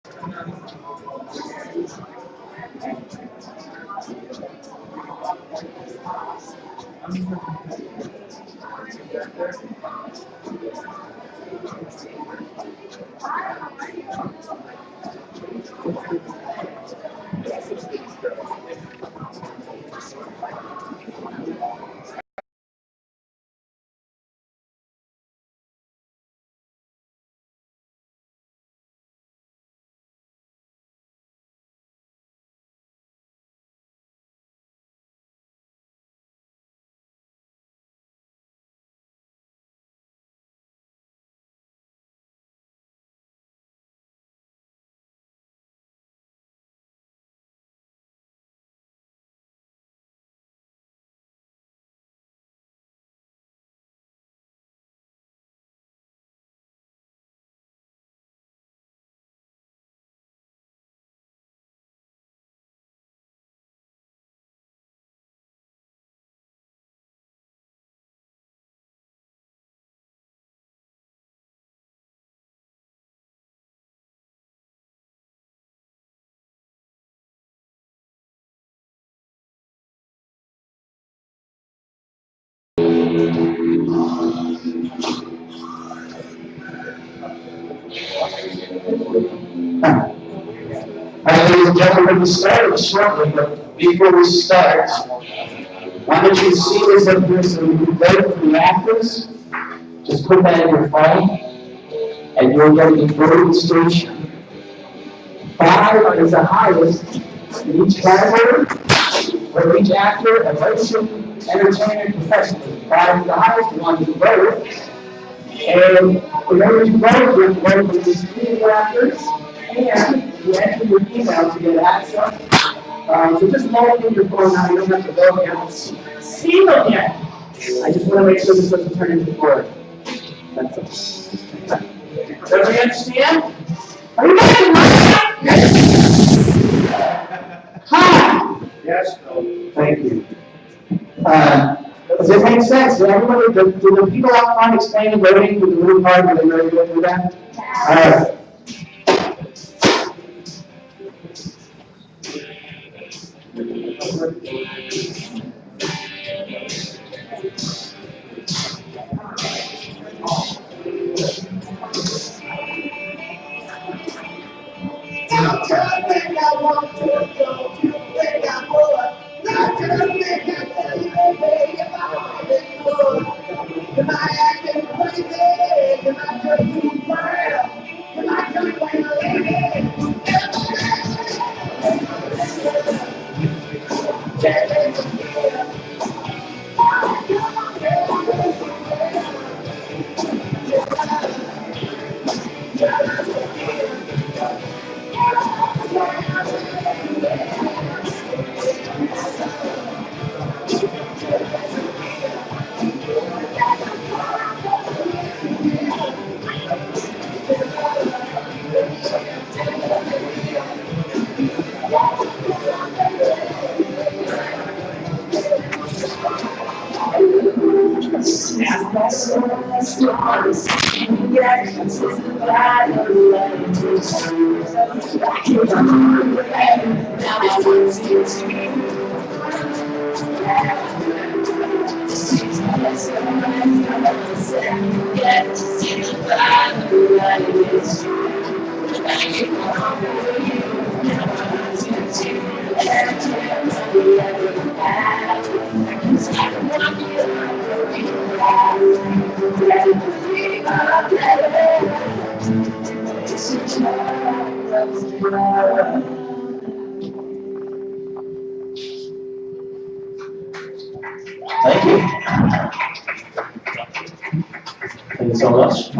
Ladies and gentlemen, we started shortly, but before we start, why don't you see this up here so you can vote for the actors? Just put that in your phone, and you'll get a voting station. 5 is the highest in each category, for each actor, emotion, entertainment, professional. 5 is the highest, 1 is both. And remember to vote with one of these 3 actors, and you enter your email to get access. So just log in your phone now, you don't have to vote, you have to see them yet. I just want to make sure this doesn't turn into work. That's all. Does we understand? Are you guys in my Yes. Hi. Yes, Phil. Thank you. Does it make sense? Did everybody, do the people out front explain the voting with the blue card? Are they ready to do that? All right. Don't you think I want to? Don't you think I would? Not just think I tell you, baby, if I wanted to. Am I acting crazy? Am I just too proud? Am I just like a lady? Thank you. Thank you so much.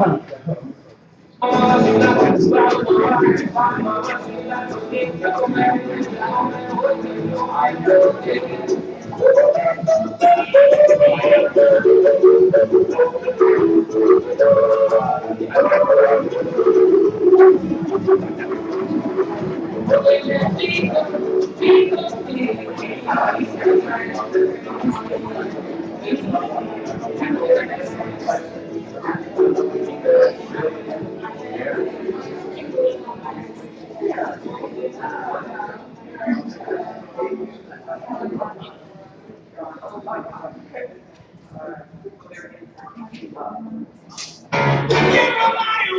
Everybody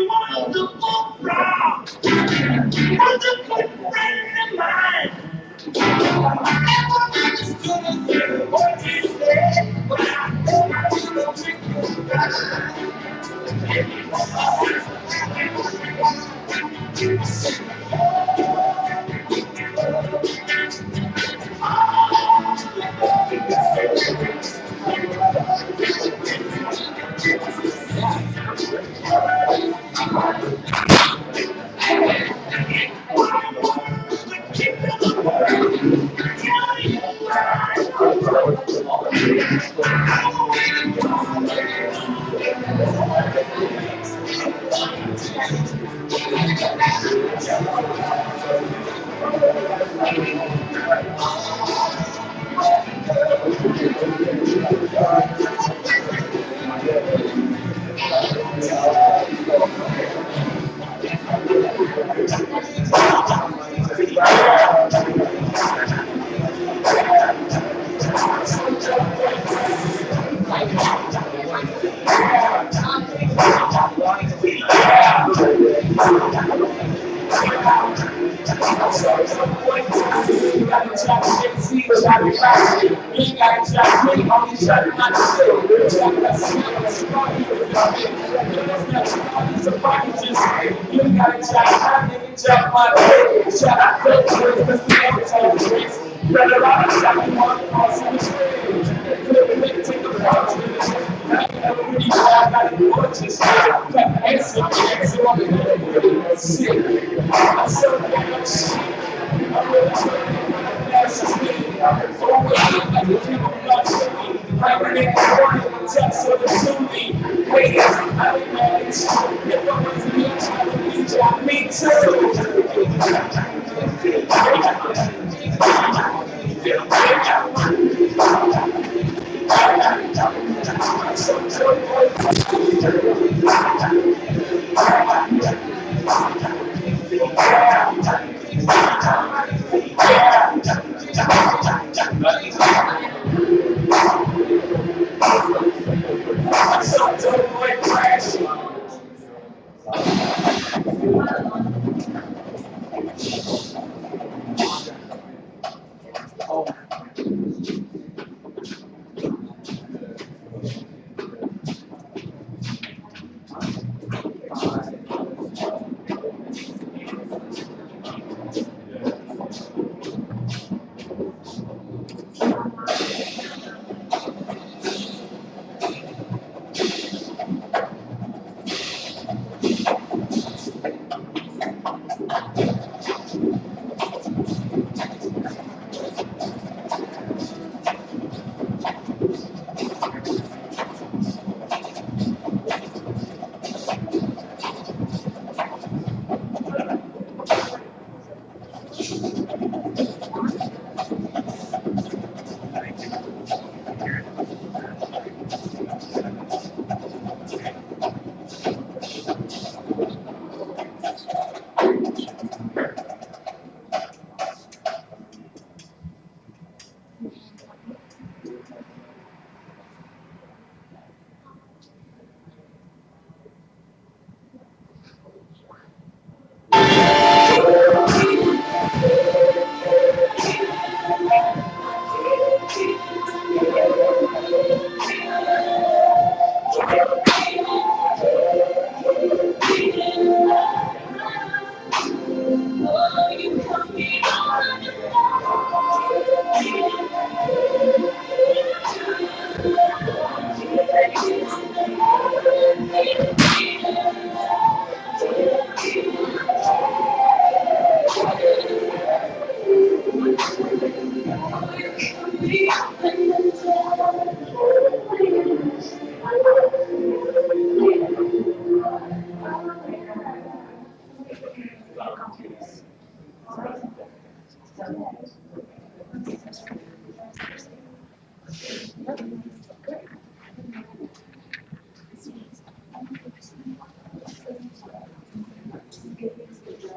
wonderful proud. Was a good friend of mine. I never understood what he said, but I never could have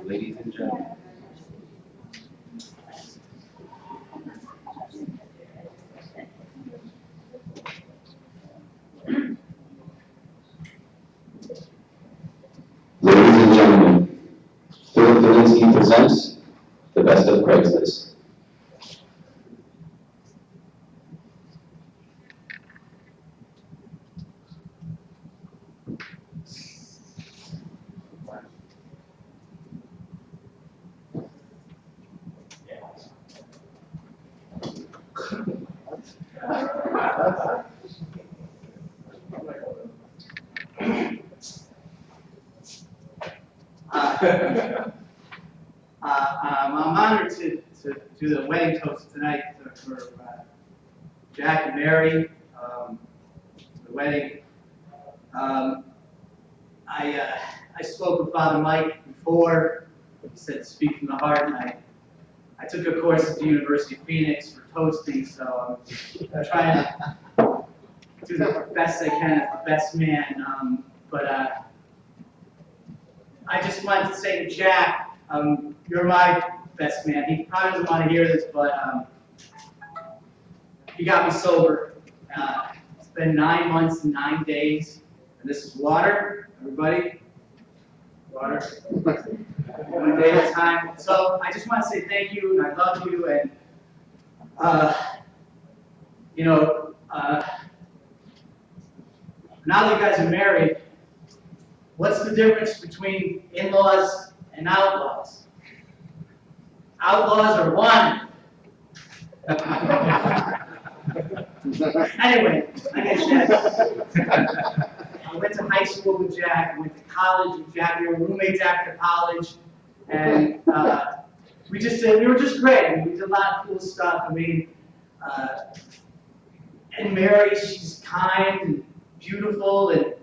Ladies and gentlemen, presents the best of Craigslist. I'm honored to do the wedding toast tonight for Jack and Mary, the wedding. I spoke with Father Mike before. He said speak from the heart, and I took a course at the University of Phoenix for toasting, so I'm trying to do the best I can as the best man. But I just wanted to say to Jack, you're my best man. He probably doesn't want to hear this, but he got me sober. It's been 9 months and 9 days, and this is water, everybody. Water. 1 day at a time. So I just want to say thank you, and I love you, and now that you guys are married, what's the difference between in-laws and outlaws? Outlaws are one. Anyway, like I said, I went to high school with Jack, I went to college with Jack, we were roommates after college, and we were just great. I mean, we did a lot of cool stuff. I mean, and Mary, she's kind and beautiful, and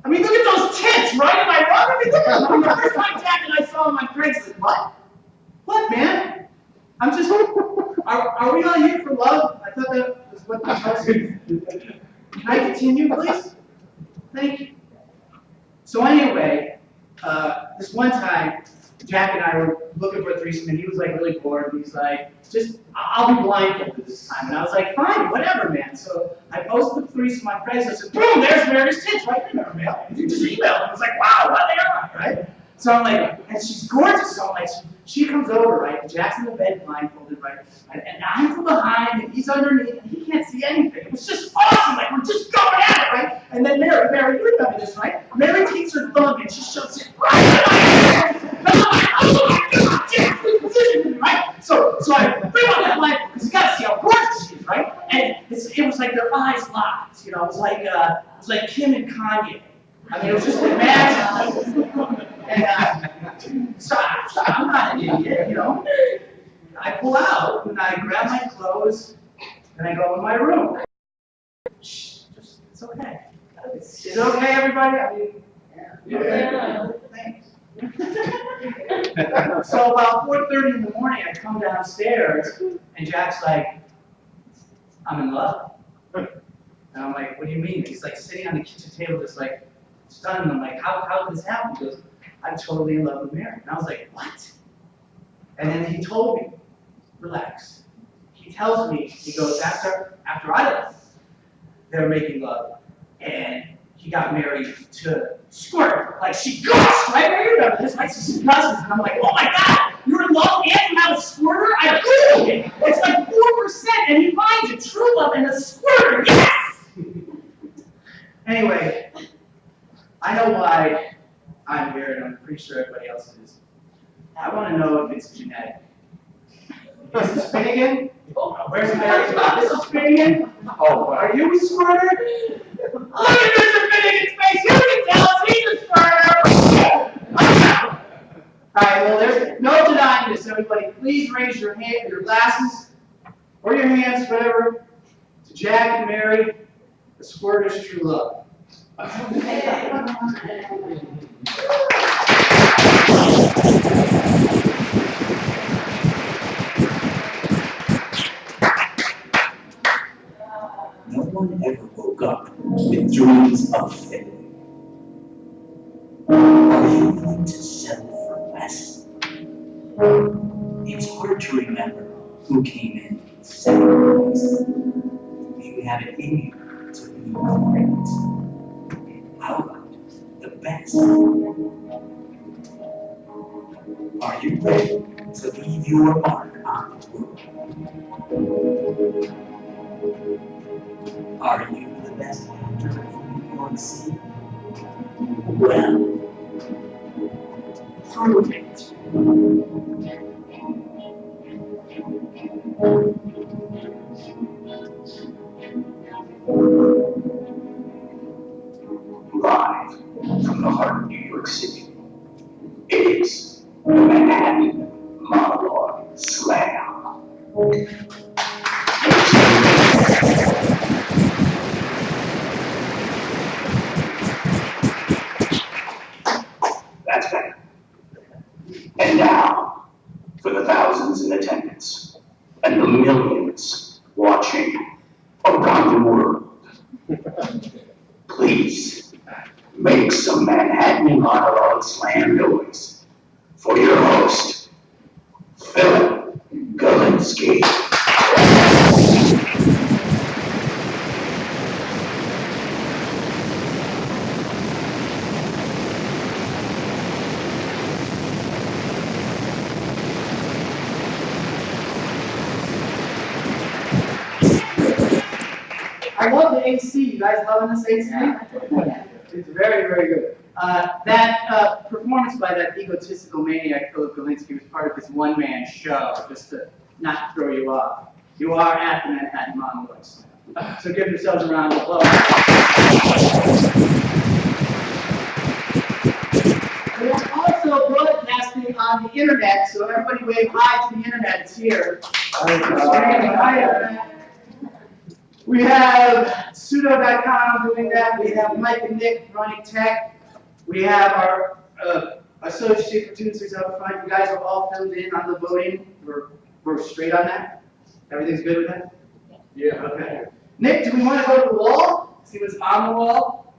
I mean, look at those tits, right? Am I wrong? I mean, look at them. I mean, the first time Jack and I saw him on Craigslist, what? What, man? I'm just, are we all here for love? I thought that was what the house is. Can I continue, please? Thank you. So anyway, this one time, Jack and I were looking for a threesome, and he was like really bored, and he's like, I'll be blindfolded this time. And I was like, fine, whatever, man. So I posted the threesome on Craigslist, and boom, there's Mary's tits right in our mail. You just email. I was like, wow, what they are, right? So I'm like, and she's gorgeous. So I'm like, she comes over, right? And Jack's in the bed blindfolded, right? And I'm from behind, and he's underneath, and he can't see anything. It was just awesome. Like, we're just going at it, right? And then Mary, you remember this, right? Mary takes her thumb, and she shoves it right in my hand. And I'm like, oh my God, Jack, please position me, right? So I bring on that light, because you gotta see how gorgeous she is, right? And it was like their eyes locked, you know? It was like Kim and Kanye. I mean, it was just magical. And so I'm not an idiot, you know. I pull out and I grab my clothes and I go in my room. Shh, it's okay. Is it okay, everybody? I mean, yeah. Thanks. So about 4:30 in the morning, I come downstairs and Jack's like, I'm in love. And I'm like, what do you mean? He's like sitting on the kitchen table, just like stunned. I'm like, how did this happen? He goes, I'm totally in love with Mary. And I was like, what? And then he told me, relax. He tells me, he goes, after I left, they were making love. And he got married to squirt. Like, she gushed, right? I remember this, like, she gushes. And I'm like, oh my God, you're in love and you have a squirter? I Googled it. It's like 4%, and he finds a true love and a squirter. Yes! Anyway, I know why I'm here, and I'm pretty sure everybody else is. I want to know if it's genetic. Mrs. Finnegan? Where's Mary? Mrs. Finnegan? Oh, are you a squirter? Look at Mr. Finnegan's face! You can tell us he's a squirter! Alright, well, there's no denying this, everybody. Please raise your hand, your glasses, or your hands, whatever, to Jack and Mary, the squirter's true love. No one ever woke up with dreams of fame. Are you going to settle for less? It's hard to remember who came in second place. You have it in you to be great. How about the best? Are you ready to leave your mark on the world? Are you the best actor in New York City? Well, prove it. Live from the heart of New York City, it is the Manhattan Monologue Slam. That's better. And now, for the thousands in attendance and the millions watching around the world, please make some Manhattan Monologue Slam noise for your host, Philip Galinsky. I love the AC. You guys loving this AC? It's very, very good. That performance by that egotistical maniac, Philip Galinsky, was part of his one-man show, just to not throw you off. You are at the Manhattan Monologue Slam. So give yourselves a round of applause. We are also broadcasting on the internet, so everybody wave hi to the internet. It's here. Hi, internet. We have Pseudo.com doing that. We have Mike and Nick running tech. We have our associate producers up front. You guys are all filled in on the voting. We're straight on that. Everything's good with that? Yeah. Okay. Nick, do we want to go to the wall? See what's on the wall?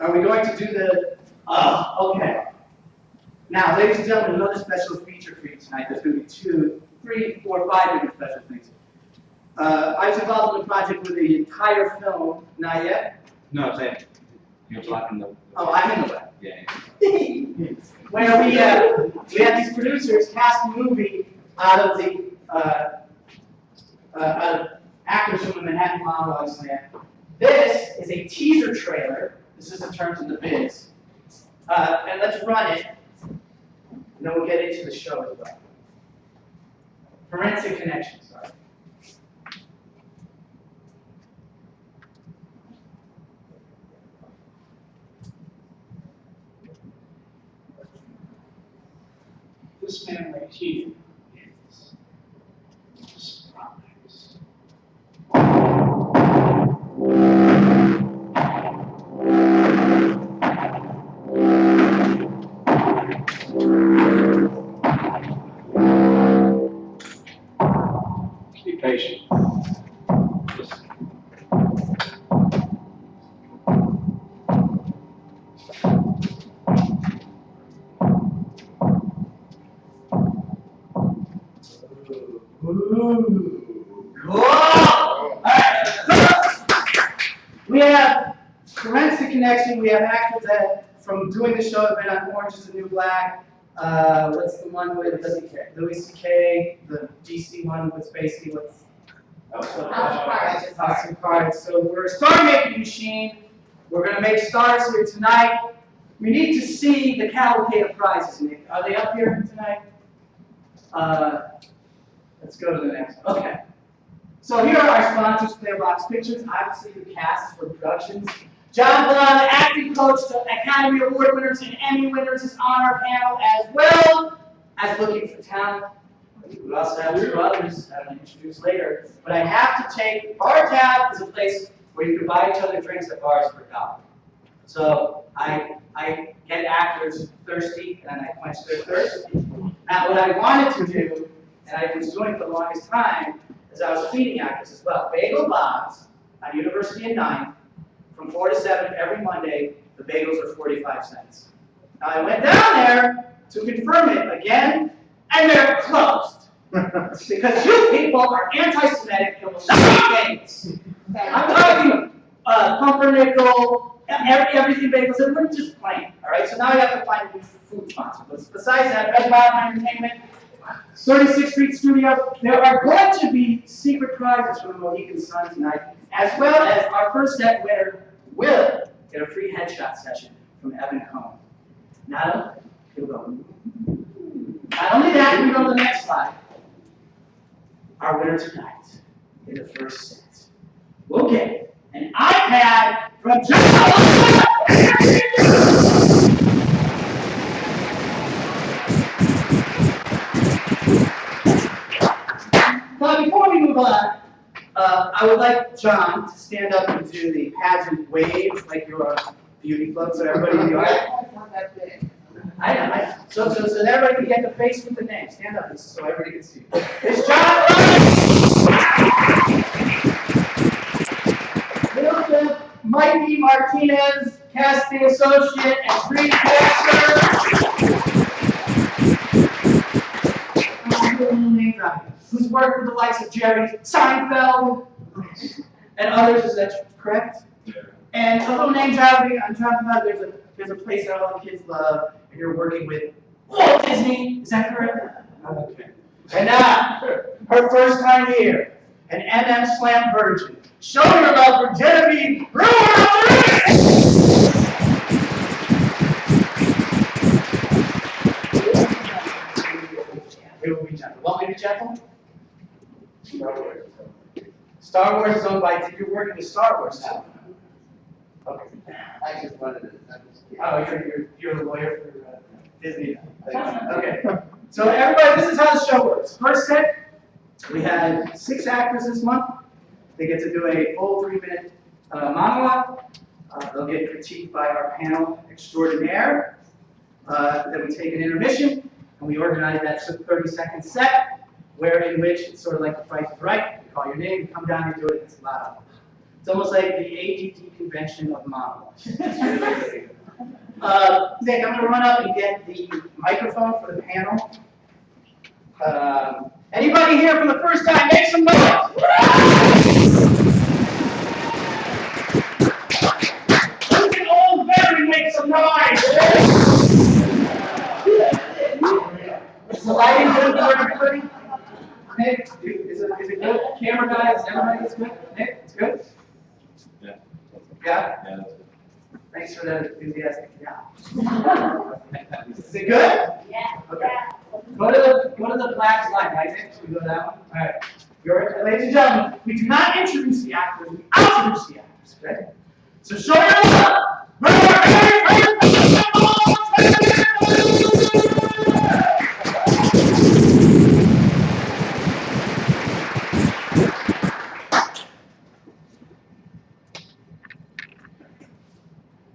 Are we going to do the? Okay. Now, ladies and gentlemen, another special feature for you tonight. There's going to be 2, 3, 4, 5 different special things. I was involved in the project with the entire film. Not yet? No, I'm saying, you're blocking the. Oh, I'm in the way. Yeah. Where we had these producers cast a movie out of the actors from the Manhattan Monologue Slam. This is a teaser trailer. This is in terms of the biz. And let's run it, and then we'll get into the show as well. Forensic Connection, sorry. This man right here is a surprise. Be patient. Listen. We have Forensic Connection. We have actors that, from doing the show, have been on Orange is the New Black. What's the one with Louis C.K., the DC one with Spacey? House of Cards. So we're a star-making machine. We're going to make stars here tonight. We need to see the cavalcade of prizes, Nick. Are they up here tonight? Let's go to the next. Okay. So here are our sponsors, Playbox Pictures, obviously the cast for productions. John Blanc, acting coach to Academy Award winners and Emmy winners, is on our panel, as well as looking for talent. We also have 2 others that I'll introduce later. But I have to take, Bar Tab is a place where you can buy each other drinks at bars for $1. So I get actors thirsty and I quench their thirst. Now what I wanted to do, and I was doing for the longest time, is I was feeding actors as well. Bagel Bob's on University and 9th, from 4 to 7 every Monday. The bagels are 45 cents. Now I went down there to confirm it again, and they're closed. Because you people are anti-Semitic and will not eat bagels. I'm talking pumpernickel, Everything Bagels, it wasn't just plain, all right? So now I have to find a new food sponsor. But besides that, Red Bottom Entertainment, 36th Street Studio, there are going to be secret prizes from the Mohegan Sun tonight, as well as our first set winner will get a free headshot session from Evan Cohen. Now, here we go. Not only that, we go to the next slide. Our winner tonight in the first set will get an iPad from John. But before we move on, I would like John to stand up and do the pageant wave like you're a beauty club, so everybody in the audience. I know. So everybody can get the face with the name. Stand up so everybody can see. It's John. Wilson, Mikey Martinez, casting associate and screencaster. Who's worked with the likes of Jerry Seinfeld and others. Is that correct? Yeah. And a little name dropping. I'm talking about there's a place that all the kids love, and you're working with Walt Disney. Is that correct? Okay. And now, her first time here, an Slam virgin. Show your love for Genevieve Brewer. It will be gentle. Want me to be gentle? Star Wars is owned by. You're working with Star Wars now. Okay. I just wanted to. Oh, you're a lawyer for Disney. Okay. So everybody, this is how the show works. First set, we had 6 actors this month. They get to do a full 3-minute monologue. They'll get critiqued by our panel extraordinaire. Then we take an intermission, and we organize that 30-second set, in which it's sort of like the Price is Right. You call your name, you come down and do it. It's loud. It's almost like the ADD convention of monologues. Nick, I'm going to run up and get the microphone for the panel. Anybody here for the first time, make some noise! Who can old veteran make some noise? Is the lighting good for everybody? Nick, is it good? Camera guys, everybody is good? Nick, it's good? Yeah. Yeah? Yeah. Thanks for the enthusiastic yeah. Is it good? Yeah. Okay. Go to the black slide, right? Should we go to that one? All right. Ladies and gentlemen, we do not introduce the actors, we introduce the actors, okay? So show your love!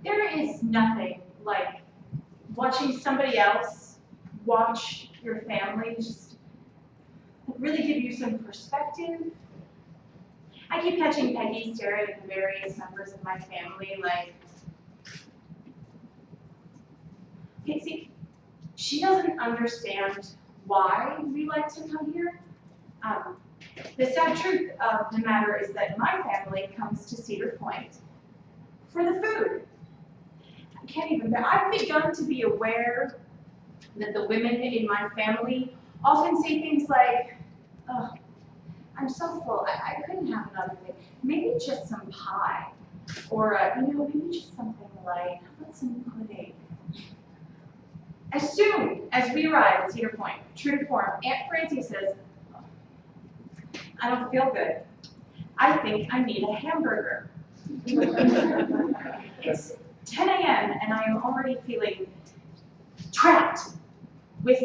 There is nothing like watching somebody else watch your family just really give you some perspective. I keep catching Peggy staring at the various members of my family like, okay, see, she doesn't understand why we like to come here. The sad truth of the matter is that my family comes to Cedar Point for the food. I can't even, I've begun to be aware that the women in my family often say things like, oh, I'm so full, I couldn't have another thing. Maybe just some pie. Or, maybe just something light. How about some pudding? As soon as we arrive at Cedar Point, true to form, Aunt Francie says, oh, I don't feel good. I think I need a hamburger. It's 10 a.m. and I am already feeling trapped with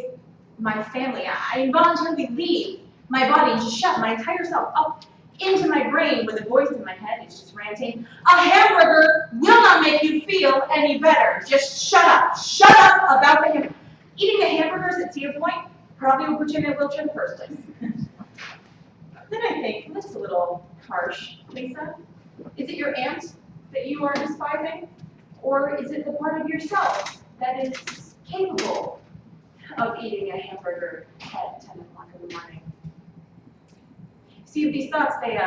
my family. I involuntarily leave my body and just shut my entire self up into my brain where the voice in my head is just ranting, a hamburger will not make you feel any better. Just shut up. Shut up about the hamburger. Eating the hamburgers at Cedar Point probably will put you in a wheelchair in the first place. Then I think, that's a little harsh, Lisa. Is it your aunt that you are despising? Or is it the part of yourself that is capable of eating a hamburger at 10 o'clock in the morning? See, these thoughts, they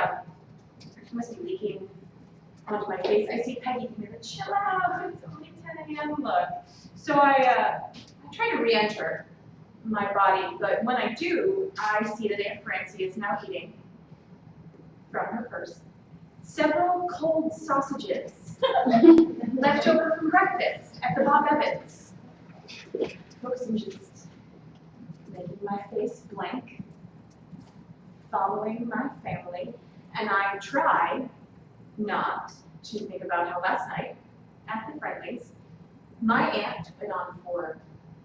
must be leaking onto my face. I see Peggy come in, chill out, it's only 10 a.m. Look. So I try to re-enter my body, but when I do, I see that Aunt Francie is now eating from her purse several cold sausages left over from breakfast at the Bob Evans. Looks and just making my face blank, following my family, and I try not to think about how last night at the Friendlies, my aunt went on for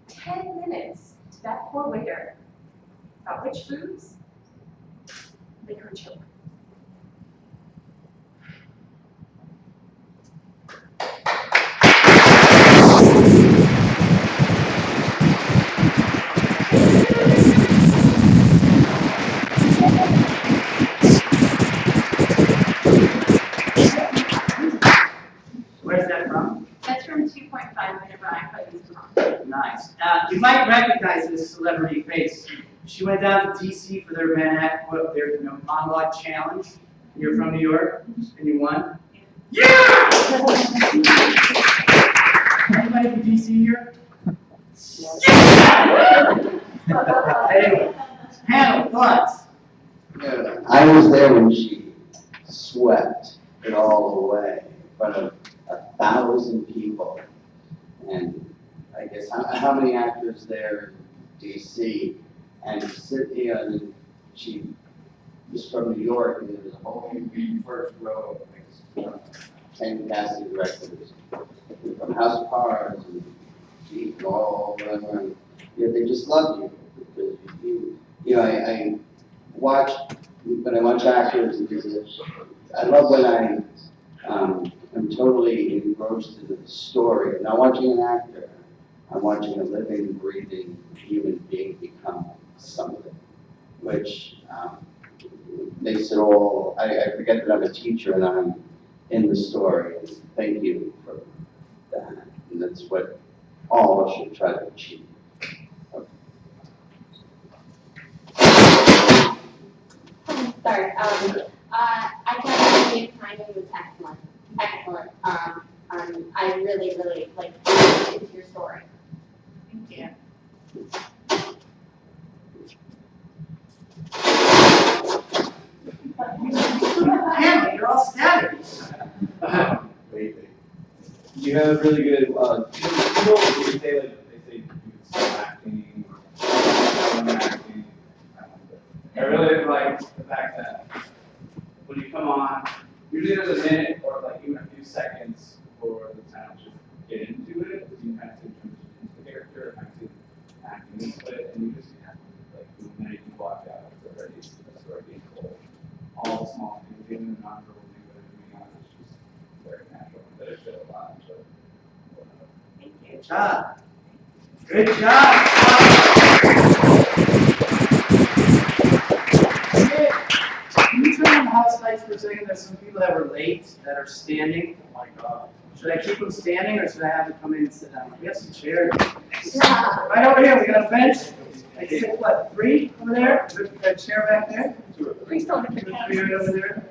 10 minutes to that poor waiter about which foods make her choke. Where's that from? That's from 2.5 Minute Rhyme by Lisa Ron. Nice. You might recognize this celebrity face. She went down to DC for their Manhattan Monologue Challenge. You're from New York, and you won. Yeah! Anybody from DC here? Yeah! Anyway, panel thoughts. I was there when she swept it all away in front of 1,000 people. And I guess how many actors there in DC? And and she was from New York, and there was a whole first row of 10 casting directors from House of Cards and all around. They just love you because I watch when I watch actors. I love when I'm totally engrossed in the story. I'm not watching an actor. I'm watching a living, breathing human being become something, which makes it all. I forget that I'm a teacher and I'm in the story. And thank you for that. And that's what all of us should try to achieve. Sorry. I thought the timing was excellent. Excellent. I really, really like into your story. Thank you. Panel, you're all static. You have really good, you know what they say, like, they say you can start acting, or acting. I really like the fact that when you come on, usually there's a minute or like even a few seconds for the talent to get into it, because you kind of transition into the character, and kind of acting into it, and you just have like the minute you walk out, it's already being told. All the small things, even the non-verbal things that are doing on, it's just very natural. But it shows a lot. So, Thank you. Good job. Good job. Can you turn on the house lights for a second? There's some people that were late that are standing. Oh my God. Should I keep them standing or should I have them come in and sit down? We have some chairs. Right over here, we got a bench. I sit, what, 3 over there? There's a chair back there. Please don't look at 3 your right over there.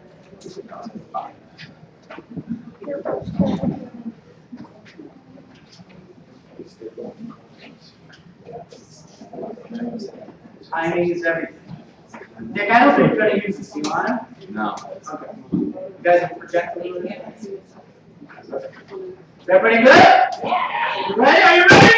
Timing is everything. Nick, I don't think you're going to use this. Do you want to? No. Okay. You guys are projecting a little bit? Everybody good? Yeah. Ready? Are you ready?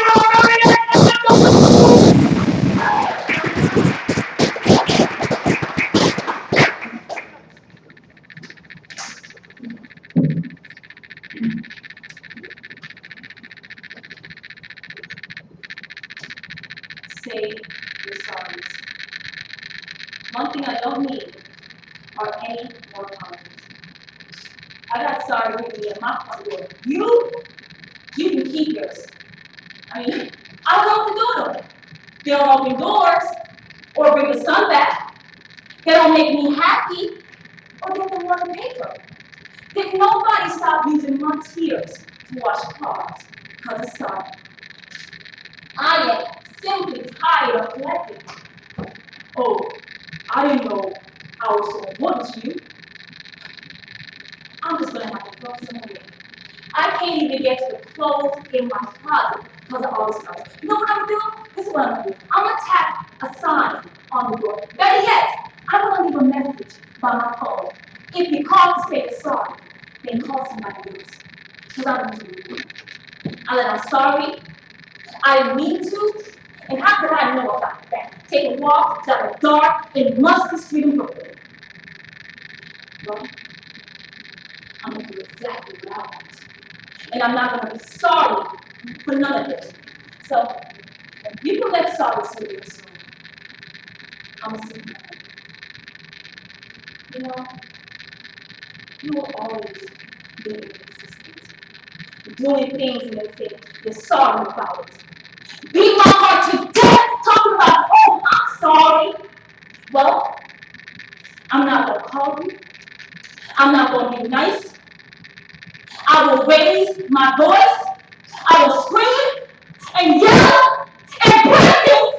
Say your sorries. One thing I don't need are any more apologies. I got sorry with me in my front door. You can keep yours. I mean, I don't open the door. They don't open doors or bring the sun back. They don't make me happy or get the water paper. Did nobody stop using my tears to wash cars because of sun? I am simply tired of collecting. Oh, I didn't know I was so important to you. I'm just gonna have to go somewhere. I can't even get to the clothes in my closet because of all this stuff. You know what I'm gonna do? This is what I'm gonna do. I'm gonna tap a sign on the door. Better yet, I'm gonna leave a message by my phone. If you call to say you're sorry, then call somebody else. Because I'm gonna do it. I let I'm sorry, I didn't mean to, and how could I know about that? Take a walk down a dark and musty street in Brooklyn. Well, I'm gonna do exactly what I want. And I'm not gonna be sorry for none of it. So, if you can let sorry say your story, I'm gonna see you. You know, you will always be inconsistent. Doing things and then saying you're sorry about it. Beat my heart to death talking about, oh, I'm sorry. Well, I'm not gonna call you. I'm not gonna be nice. I will raise my voice. I will scream and yell and break things.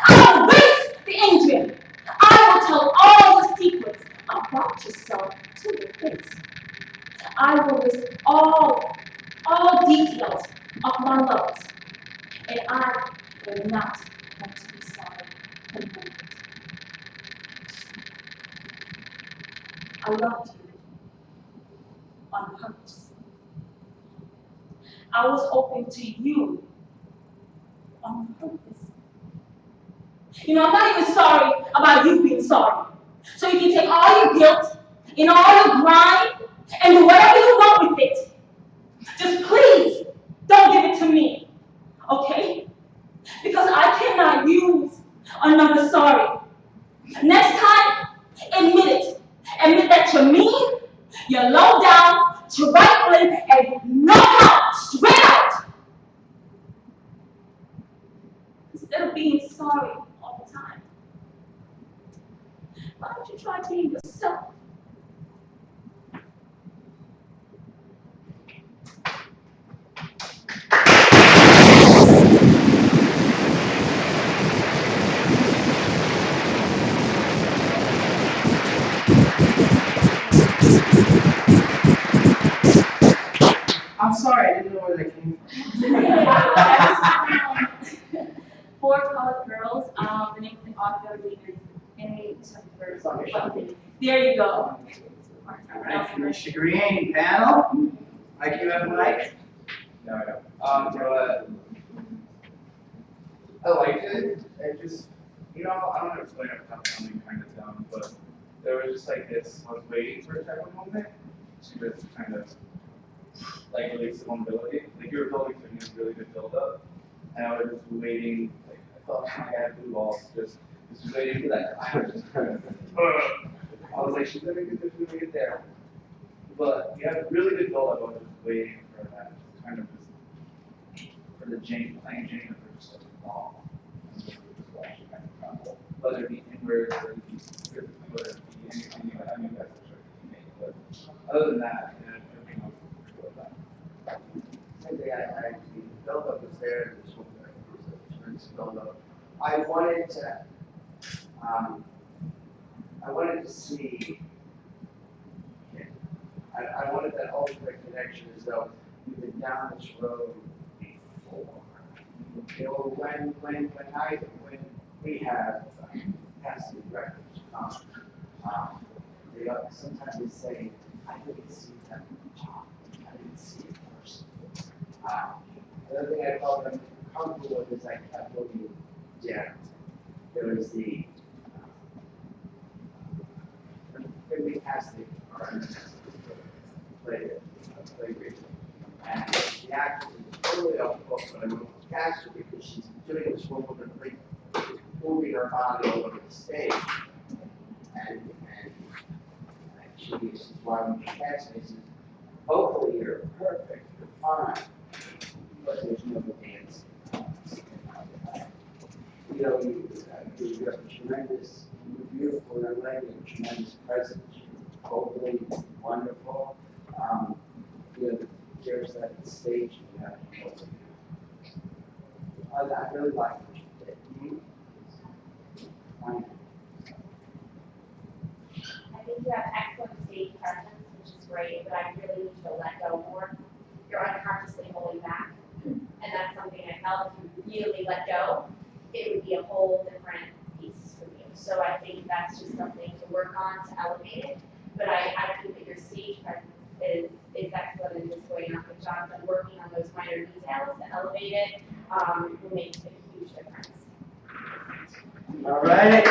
I will race the engine. I will tell all the secrets about yourself to your face. I will list all details of my loves. And I will not want to be sorry for none of it. I loved you on purpose. I was open to you on purpose. You know, I'm not even sorry about you being sorry. So you can take all your guilt and all your grind and do whatever you want with it. Just please don't give it to me, okay? Because I cannot use another sorry. Next time, admit it. Admit that you're mean, you're low down, trifling, and knock out, straight out. Instead of being sorry all the time. Why don't you try being yourself? I'm sorry, I didn't know where they came from. Four colored girls. The name of the author is N.A. There you go. All right, Commissioner Green, panel. Mike, you have a mic? No, I don't. But I liked it. I just, I don't know explain it without sounding kind of dumb, but there was just like this, I was waiting for a type of moment to just kind of like release the vulnerability. Like you were building something really good build up, and I was just waiting. Like I felt like I had blue balls, just waiting for that. I was just kind of, I was like, she's gonna get there, she's gonna get there. But you had a really good build up. I was just waiting for that kind of just for the playing Jane for just like a ball. And just watching kind of crumble. Whether it be inward or physically, whether it be anything, that's for sure to make. But other than that, everything else was good with that. Same thing, the build-up was there, this whole thing was a tremendous build-up. I wanted to see, I wanted that ultimate connection as though we've been down this road before. When we have passive records come, sometimes they say, I didn't see them talk, I didn't see a person. The other thing I felt uncomfortable with is I kept looking down. There was the when we passed the play briefly. And the actress is totally off book, but I went past her because she's doing this one woman play, moving her body all over the stage. And she says, why would you cast me? She says, hopefully you're perfect, you're fine, but there's no dance. You have a tremendous, beautiful young lady, a tremendous presence, hopefully wonderful. There's that stage you have to go to. I really like what you did. I think you have excellent stage presence, which is great, but I really need you to let go more. You're unconsciously holding back. And that's something I felt if you really let go, it would be a whole different piece for you. So I think that's just something to work on to elevate it. But I think that your stage presence is excellent and just going out with Jonathan, working on those minor details to elevate it will make a huge difference. All right.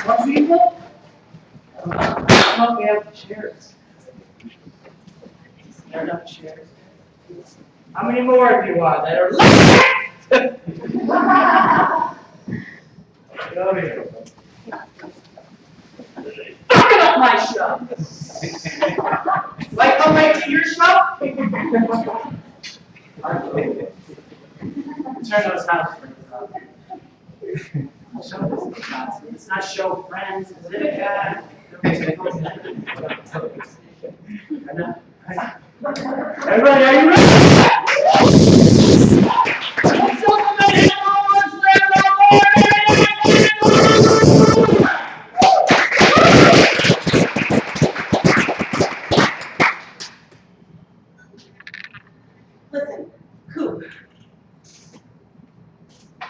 What people? I don't know if we have chairs. There are enough chairs. How many more of you are there? Come here. Fucking up my show. Like come right to your show? Turn those house friends up. It's not show friends, is it? Yeah. Everybody, are you ready? Let's go to Manhattan Monologue Slam. Listen, Coop.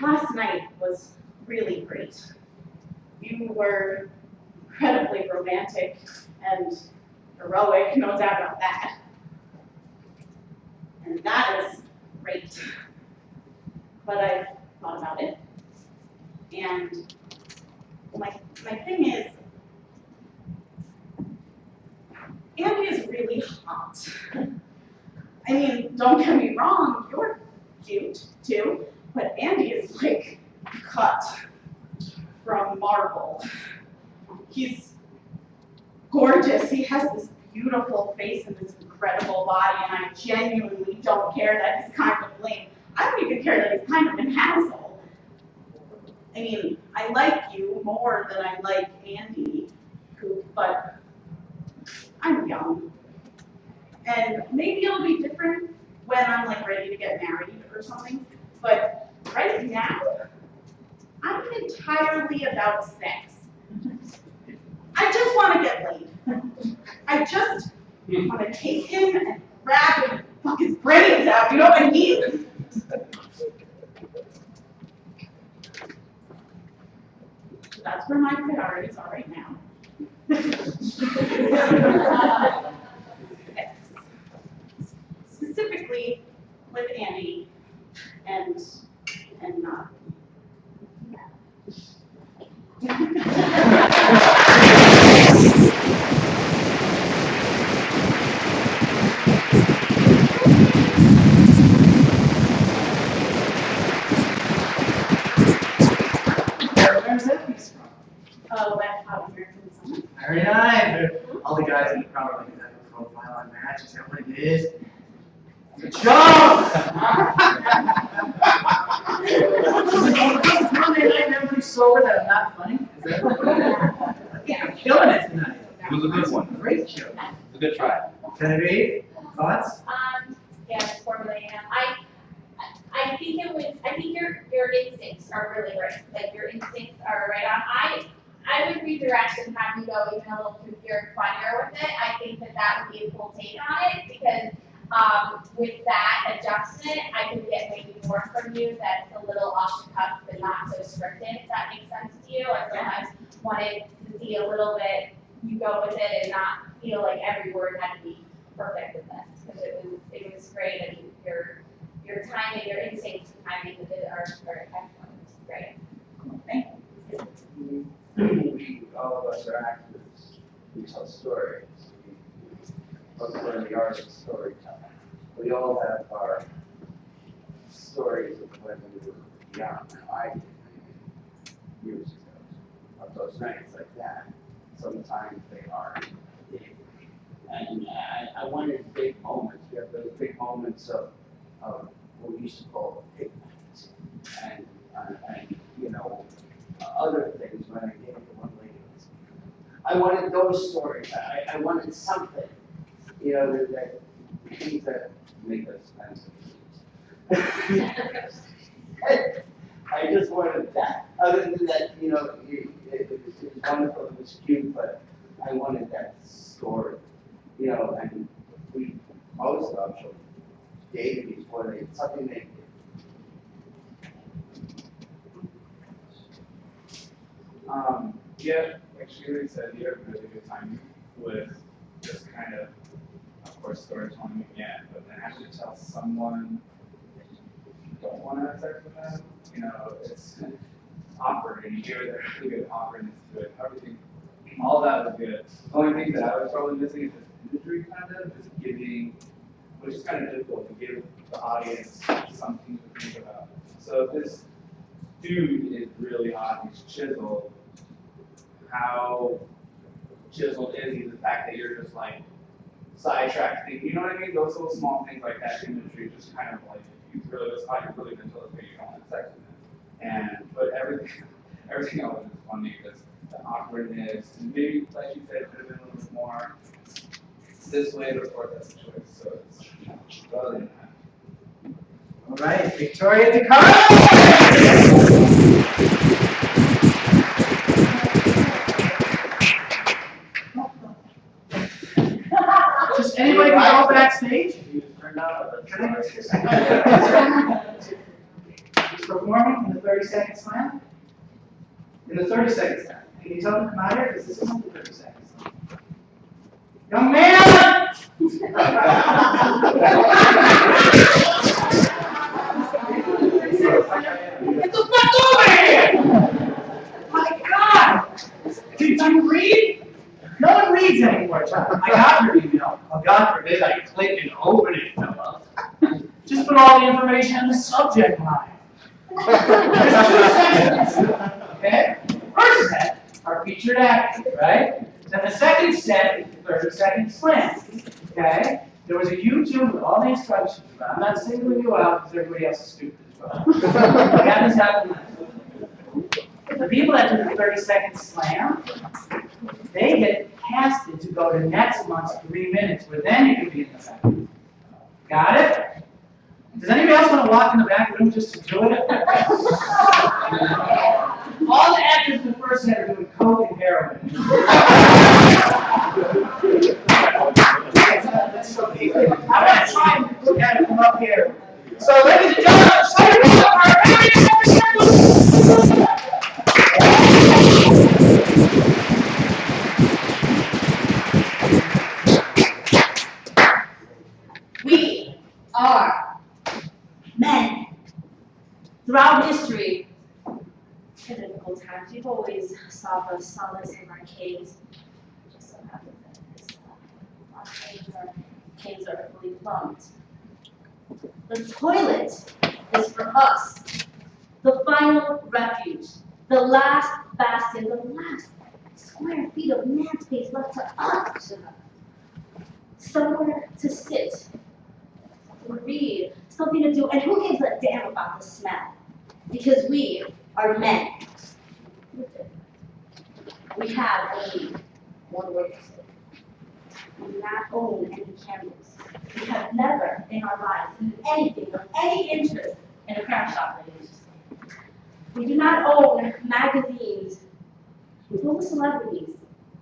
Last night was really great. You were incredibly romantic and heroic, no doubt about that. And that is great. But I've thought about it. And my thing is, Andy is really hot. I mean, don't get me wrong, you're cute too, but Andy is like cut from marble. He's gorgeous. He has this beautiful face and this incredible body, and I genuinely don't care that he's kind of lame. I don't even care that he's kind of an asshole. I mean, I like you more than I like Andy, but I'm young. And maybe it'll be different when I'm like ready to get married or something, but right now, I'm entirely about sex. I just want to get laid. I just want to take him and grab him and fuck his brains out, you know what I mean? That's where my priorities are right now. Specifically with Andy and not. Where's that piece from? Oh, that's how American Summer. Very nice. All the guys in the crowd are like, is that a profile on Match? Is that what it is? It's a joke! Monday night and everybody's sober that I'm not funny? Is that what yeah, I'm killing it tonight. It was a good one. Great show. It was a good try. Genevieve, thoughts? Yeah, formulating them. I think your instincts are really right. Like your instincts are right on. I would redirect and have you go even a little kookier, funnier with it. I think that would be a cool take on it because with that adjustment, I could get maybe more from you that's a little off the cuff but not so scripted. If that makes sense to you. I sometimes wanted to see a little bit you go with it and not feel like every word had to be perfect with this because it was great and your timing, your instincts and timing with it are excellent. It's great. Thank you. All of us are actors. We tell stories. We look for the art of storytelling. We all have our stories of when we were young. I did years ago. Of those nights like that. Sometimes they are big. And I wanted big moments. We have those big moments of what we used to call big nights. And you know, other things when I gave it to one lady. I wanted those stories. I wanted something, you know, that things that make us fancy. I just wanted that. other than that, you know, it was wonderful, it was cute, but I wanted that story, you know, and we most of them David before they, something they, Yeah, like Shirley said, you have really good timing with just kind of course, storytelling again, but then have to tell someone you don't want to have sex with them, you know, it's awkward, and you hear they're really good at awkwardness to it, everything, all of that was good. The only thing that I was probably missing is this imagery kind of, just giving, which is kind of difficult to give the audience something to think about. So if this dude is really hot, he's chiseled, how chiseled is he? The fact that you're just like sidetracked thing, you know what I mean? Those little small things like that imagery just kind of like you really just thought you really been told that you don't have sex with him. And but everything else is funny because the awkwardness and maybe like you said it could have been a little bit more this way, but of course that's a choice. So it's rather than that. All right, Victoria DeCarlo! Does anybody go backstage? He's performing in the 30-second slam? In the 30-second slam. Can you tell him to come out here? Because this isn't the 30-second slam. Young man! Get the fuck over here! My God! Did you read? No one reads anymore, John. I got your email. Oh, God forbid I click and open it, fella. Just put all the information in the subject line. There's 2 sections. Okay? First set are featured actors, right? Then the second set is the 30-second slam. Okay? There was a YouTube with all the instructions. I'm not singling you out because everybody else is stupid as well. I got this happening. The people that do the 30-second slam, they get casted to go to next month's 3 minutes, where then you can be in the back. Got it? Does anybody else want to walk in the back room just to do it? All the actors in the first set are doing coke and heroin. I'm going to try and look at it from up here. So, ladies and gentlemen, show your hands up for We are men. Throughout history, in difficult times, we've always sought the solace in our caves. It just so happens that our caves are fully plumbed. The toilet is for us, the final refuge, the last bastion, the last square feet of man space left to us. Somewhere to sit, something to read, something to do, and who gives a damn about the smell? Because we are men. We have only one word to say. We do not own any candles. We have never in our lives seen anything of any interest in a craft shop, ladies. We do not own magazines full of celebrities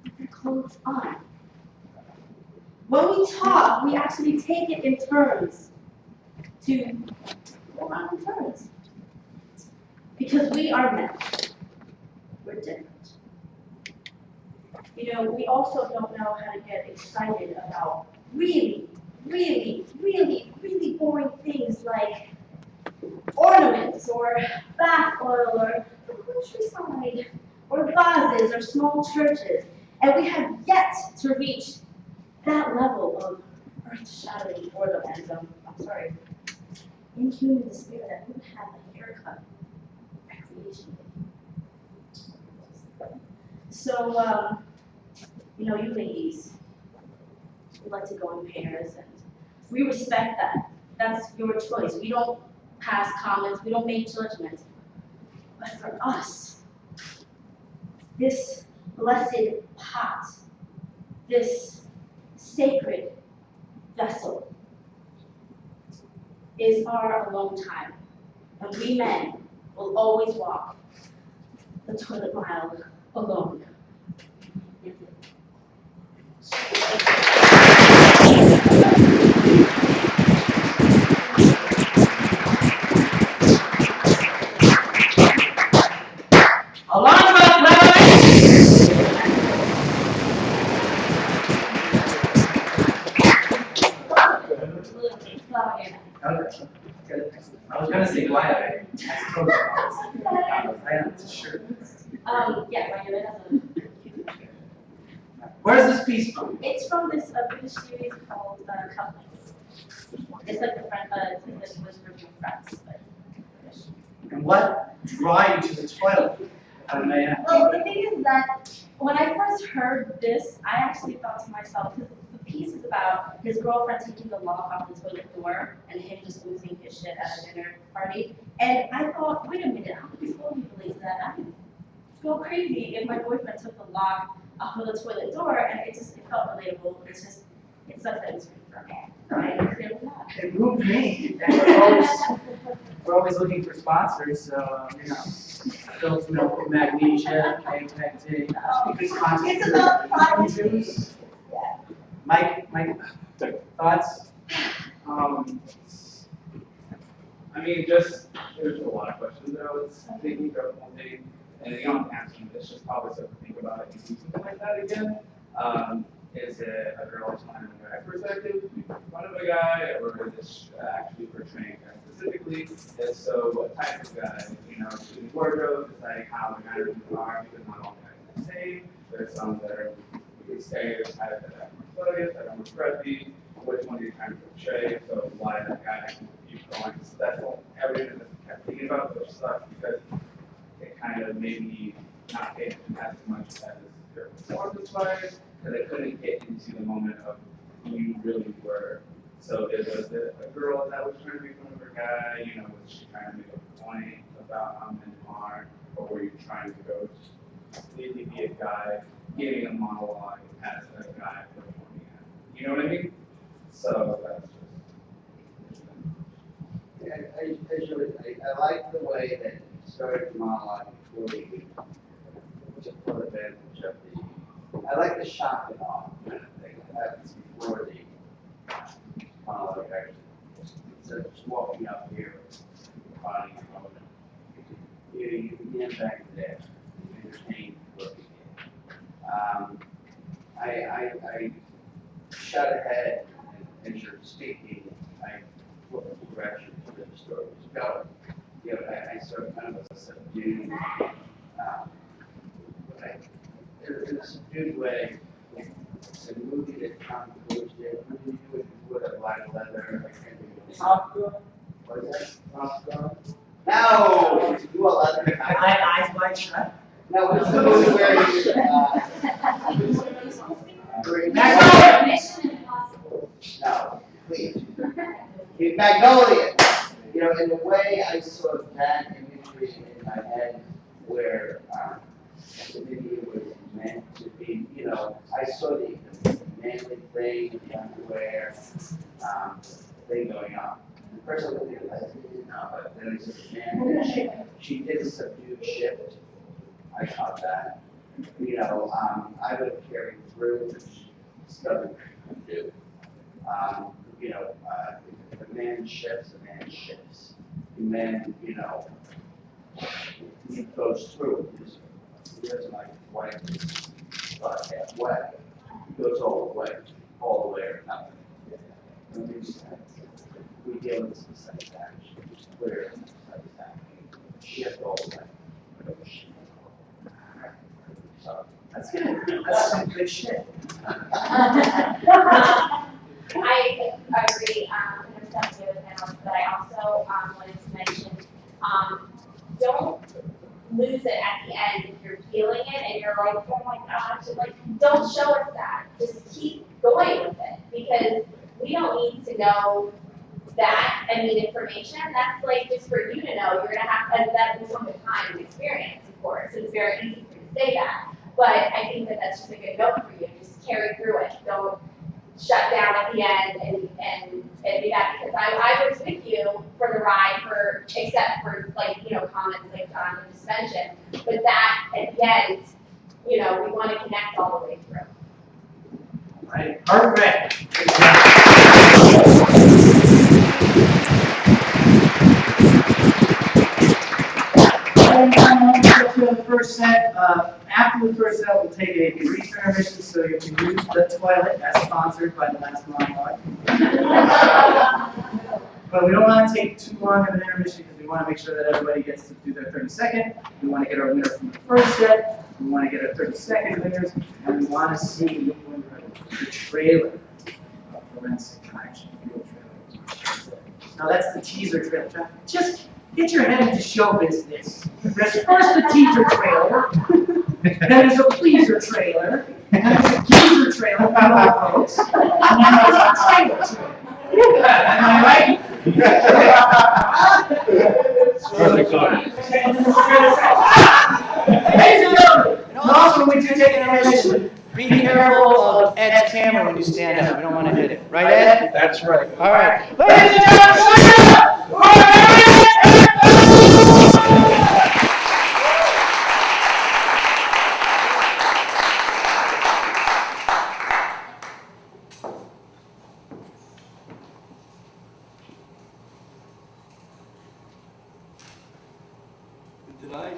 with their clothes on. When we talk, we actually take it in turns to go on in turns. Because we are men. We're different. You know, we also don't know how to get excited about really, really, really, really boring things like ornaments or bath oil or the countryside or vases or small churches. And we have yet to reach that level of earth-shattering boredom and, inhuman despair that we would have a haircut recreation. So, you know, you ladies, we like to go in pairs, and we respect that. That's your choice. We don't pass comments, we don't make judgments. But for us, this blessed pot, this sacred vessel is our alone time. And we men will always walk the toilet mile alone. I was gonna say why Sure. Yeah, my unit has a Where's this piece from? It's from this British series called Couplings. It's like the friend, it's like this was original Friends, but British. And what brought you to the toilet? Well, the thing is that when I first heard this, I actually thought to myself, because the piece is about his girlfriend taking the lock off the toilet door and him just losing his shit at a dinner party. And I thought, wait a minute, how can this woman relate to that? I would go crazy if my boyfriend took the lock off of the toilet door, and it felt relatable. It's just, it sucks that it was free for me. It moved me. We're always looking for sponsors, so, Phil's milk with magnesia, pectin, It's about lemon juice. Mike, thoughts? I mean, there's a lot of questions that I was thinking of one thing, and you don't have to answer this, just probably something to think about if you do something like that again. Is it a girl telling a guy perspective, making fun of a guy, or is this actually portraying a guy specifically? And so, what type of guy? Choosing wardrobe, deciding how the guys are, because not all guys are the same. There's some that are, we could say, that are more studious, that are more preppy. Which one are you trying to portray? So, why that guy keeps going? So, that's all, everything that I kept thinking about, which sucks because it kind of made me not pay attention as much as your performance-wise, because I couldn't get into the moment of who you really were. So there was a girl that was trying to make fun of her guy, was she trying to make a point about how men are, or were you trying to go completely be a guy, giving a monologue as a guy performing it? You know what I mean? So that's just. I like the way that you started the monologue before you took full advantage of I like the shock and awe kind of thing that happens before the monologue actually. Instead of just walking up here, finding a moment, you begin back there, you entertain before you begin. I shot ahead and as you're speaking, I look at the direction that the story was going. I sort of kind of a subdued, in a subdued way, it's a movie that Tom Cruise did. What do you do if you would a black leather? I can't think of it. Top Gun? What is that? Top Gun? No! You a leather. Eyes wide shut? No, it's the movie where Mission Impossible. No, please. Magnolia. In the way I saw that imagery in my head, where maybe it was meant to be, I saw the manly thing, the underwear, thing going on. The person looked at it like, no, but then I said, man, she did a subdued shift. I caught that. I would have carried through, stuff do. If a man shifts, a man shifts. The man, he goes through. He doesn't like wipe his butt halfway. He goes all the way or nothing. We deal with some satisfaction. Clear satisfaction. Shift all the way. So That's good. That's some good shit. I agree, there's definitely other panels, but I also, wanted to mention, don't lose it at the end if you're feeling it and you're like, oh my gosh, and don't show us that. Just keep going with it, because we don't need to know that and the information. That's just for you to know. You're gonna have, and that will come with time and experience, of course. It's very easy for you to say that, but I think that that's just a good note for you. Just carry through it. Don't shut down at the end and do that, because I was with you for the ride except for comments like John just mentioned, but but that at the end, we want to connect all the way through. Right, perfect. To the first set. After the first set, we'll take a brief intermission so you can use the toilet, as sponsored by the last monologue. But we don't want to take too long of an intermission because we want to make sure that everybody gets to do their 30-second. We want to get our winner from the first set. We want to get our 30-second winners, and we want to see the trailer of Forensic Action. Now that's the teaser trailer. Just get your head into show business. There's first a teaser trailer, then there's a pleaser trailer, then there's a teaser trailer for other folks, and then there's a trailer trailer. Am I right? Perfect time. Ladies and gentlemen, and also when you take an intermission, be careful of Ed's camera when you stand up. We don't want to hit it. Right, Ed? That's right. All right. Ladies and gentlemen, Did I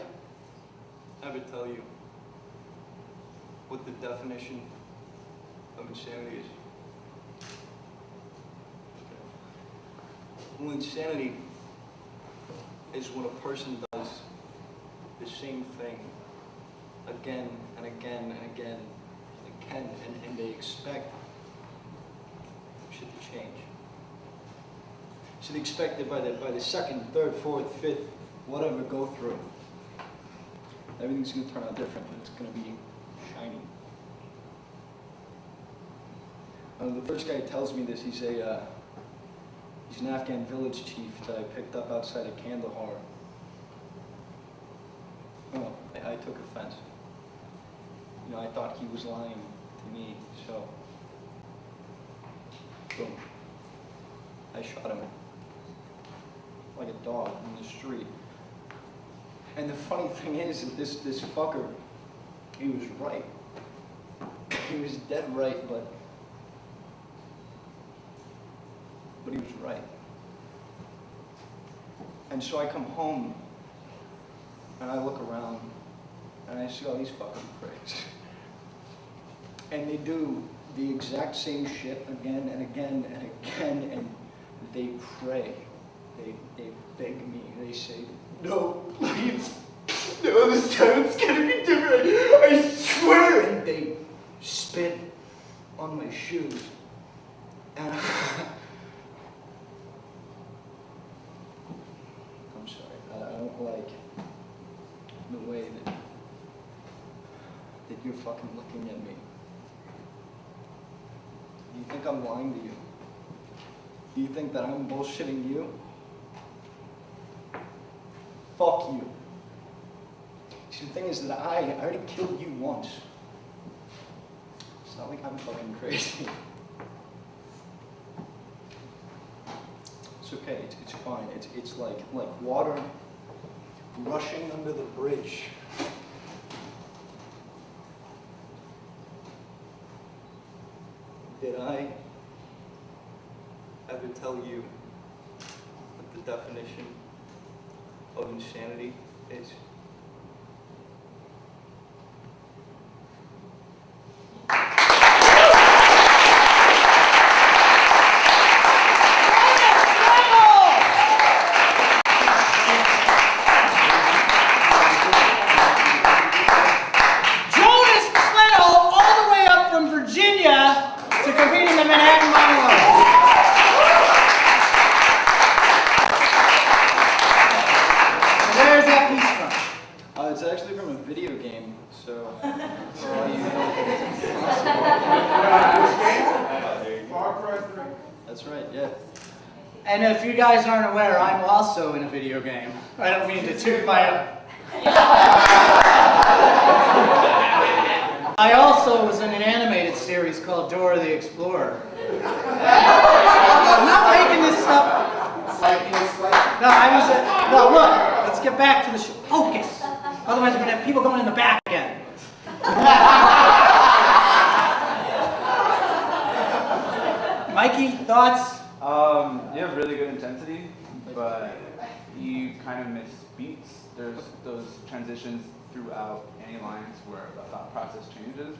ever tell you what the definition of insanity is? Well, insanity is when a person does the same thing again and again and again and again, and they expect shit to change. So they expect that by the second, third, fourth, fifth, whatever go through, everything's going to turn out different, and it's going to be shiny. The first guy who tells me this, he's an Afghan village chief that I picked up outside of Kandahar. Well, I took offense. I thought he was lying to me, so boom, I shot him like a dog in the street. And the funny thing is that this fucker, he was right. He was dead right, but he was right. And so I come home, and I look around, and I see all these fucking pricks. And they do the exact same shit again and again and again, and they pray. They beg me, they say, no, please, no, this time it's gonna be different, I swear! And they spit on my shoes. And I'm sorry, I don't like the way that you're fucking looking at me. Do you think I'm lying to you? Do you think that I'm bullshitting you? Fuck you. See, the thing is that I already killed you once. It's not like I'm fucking crazy. It's okay, it's fine. It's like water rushing under the bridge. Did I ever tell you what the definition of insanity is? To compete in the Manhattan Monologue. Where's that piece from? It's actually from a video game, so for all you That's right, yeah. And if you guys aren't aware, I'm also in a video game. I don't mean to toot my own. I also was in an animated series called Dora the Explorer. I'm not making this stuff. No, look, let's get back to the show. Focus. Otherwise, we're gonna have people going in the back again. Mikey, thoughts? You have really good intensity, but you kind of miss beats. There's those transitions throughout any lines where the thought process changes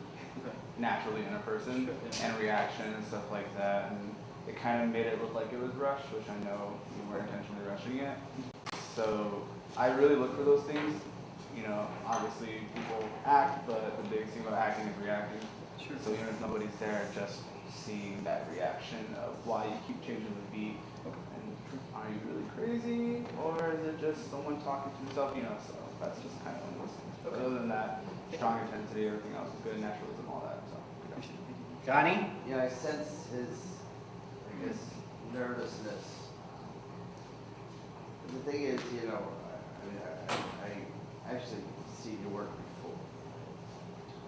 naturally in a person and reaction and stuff like that. And it kind of made it look like it was rushed, which I know you weren't intentionally rushing it. So I really look for those things. You know, obviously people act, but the biggest thing about acting is reacting. Sure. So even if nobody's there, just seeing that reaction of why you keep changing the beat. And are you really crazy, or is it just someone talking to himself? You know, so that's just kind of one of those things. But other than that, strong intensity, everything else is good, naturalism, all that. So. Johnny? Yeah, I sense his, I guess, nervousness. The thing is, you know, I actually seen you work before.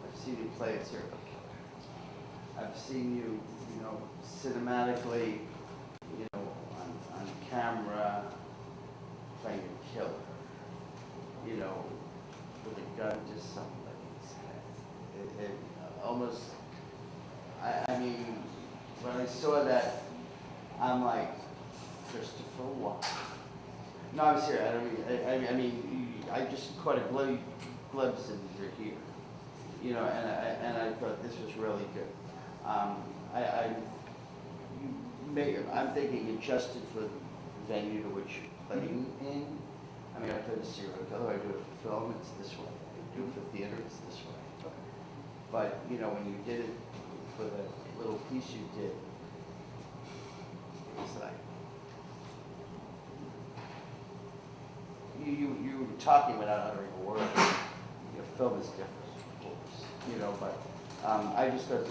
I've seen you play a serial killer. I've seen you, you know, cinematically, you know, on camera, playing a killer. You know, with a gun to somebody's head. It almost, I mean, when I saw that, I'm like, Christopher Walken. No, I'm serious. I mean, I just caught a glimpse and you're here. You know, and I thought this was really good. I'm thinking adjusted for the venue to which you're playing in. I mean, I play the serial killer. I do it for film, it's this way. I do it for theater, it's this way. Okay. But you know, when you did it for the little piece you did, it's like you were talking without uttering a word. Your film is different, of course. You know, but I just thought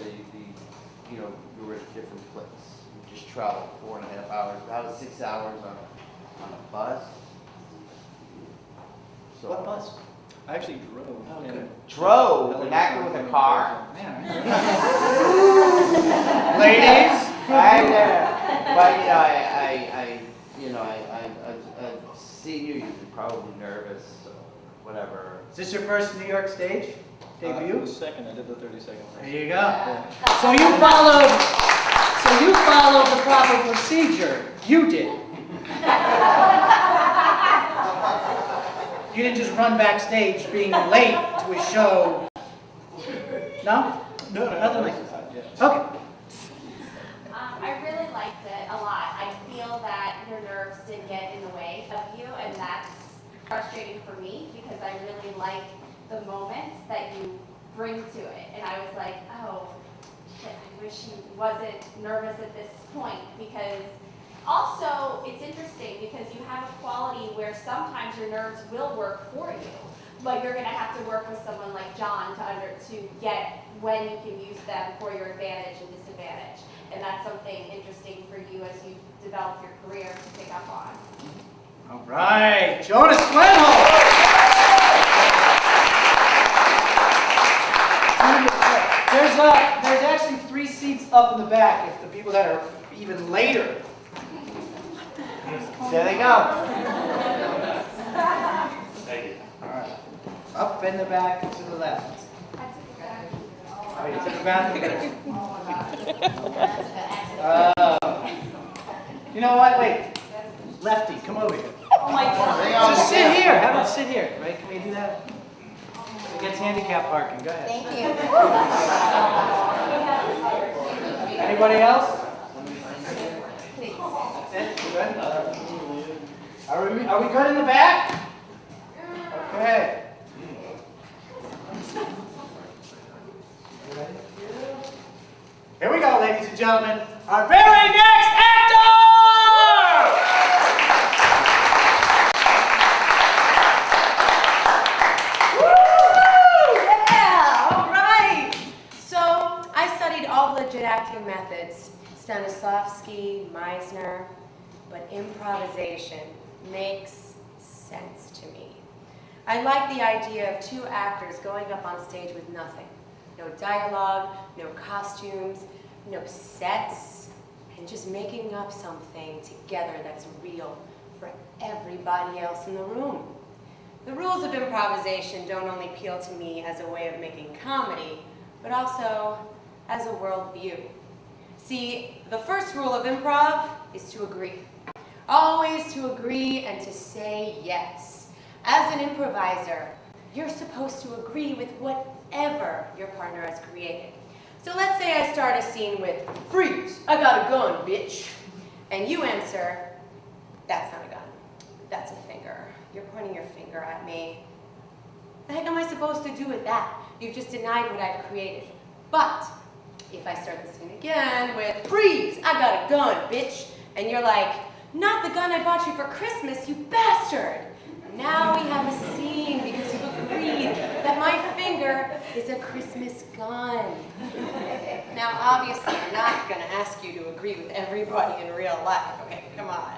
you know, you were at a different place. You just traveled 4.5 hours, about 6 hours on a bus. So, What bus? I actually drove. Oh, good. Drove an actor with a car. Ladies? But you know, I've seen you. You're probably nervous, so whatever. Is this your first New York stage It debut? was second. I did the 30-second There you go. So you followed the proper procedure. You did. You didn't just run backstage being late to a show. No? No, Nothing like that. that. Okay. I really liked it a lot. I feel that your nerves did get in the way of you, and that's frustrating for me because I really like the moments that you bring to it. And I was like, oh, shit, I wish he wasn't nervous at this point, because also it's interesting because you have a quality where sometimes your nerves will work for you, but you're going to have to work with someone like John to get when you can use them for your advantage and disadvantage. And that's something interesting for you as you develop your career to pick up on. All right, Jonas Swinholt. There's actually 3 seats up in the back if the people that are even later. There they go. Thank you. All right. Up in the back to the left. Oh, you took the bathroom. You know what? Wait. Lefty, come over here. Oh my God. Just sit here. How about sit here? Right? Can we do that? It gets handicap parking. Go ahead. Thank you. Anybody else? That's it? Good? Are we good in the back? Okay. Here we go, ladies and gentlemen. Our very next actor! Yeah, all right. So I studied all legit acting methods, Stanislavski, Meisner, but improvisation makes sense to me. I like the idea of 2 actors going up on stage with nothing. No dialogue, no costumes, no sets, and just making up something together that's real for everybody else in the room. The rules of improvisation don't only appeal to me as a way of making comedy, but also as a worldview. See, the first rule of improv is to agree. Always to agree and to say yes. As an improviser, you're supposed to agree with whatever your partner has created. So let's say I start a scene with, "Freeze, I got a gun, bitch." And you answer, "That's not a gun, that's a finger. You're pointing your finger at me. The heck am I supposed to do with that? You've just denied what I've created." But if I start the scene again with, "Freeze, I got a gun, bitch." And you're like, "Not the gun I bought you for Christmas, you bastard." Now we have a scene because you've agreed that my finger is a Christmas gun. Now, obviously, I'm not going to ask you to agree with everybody in real life. Okay, come on.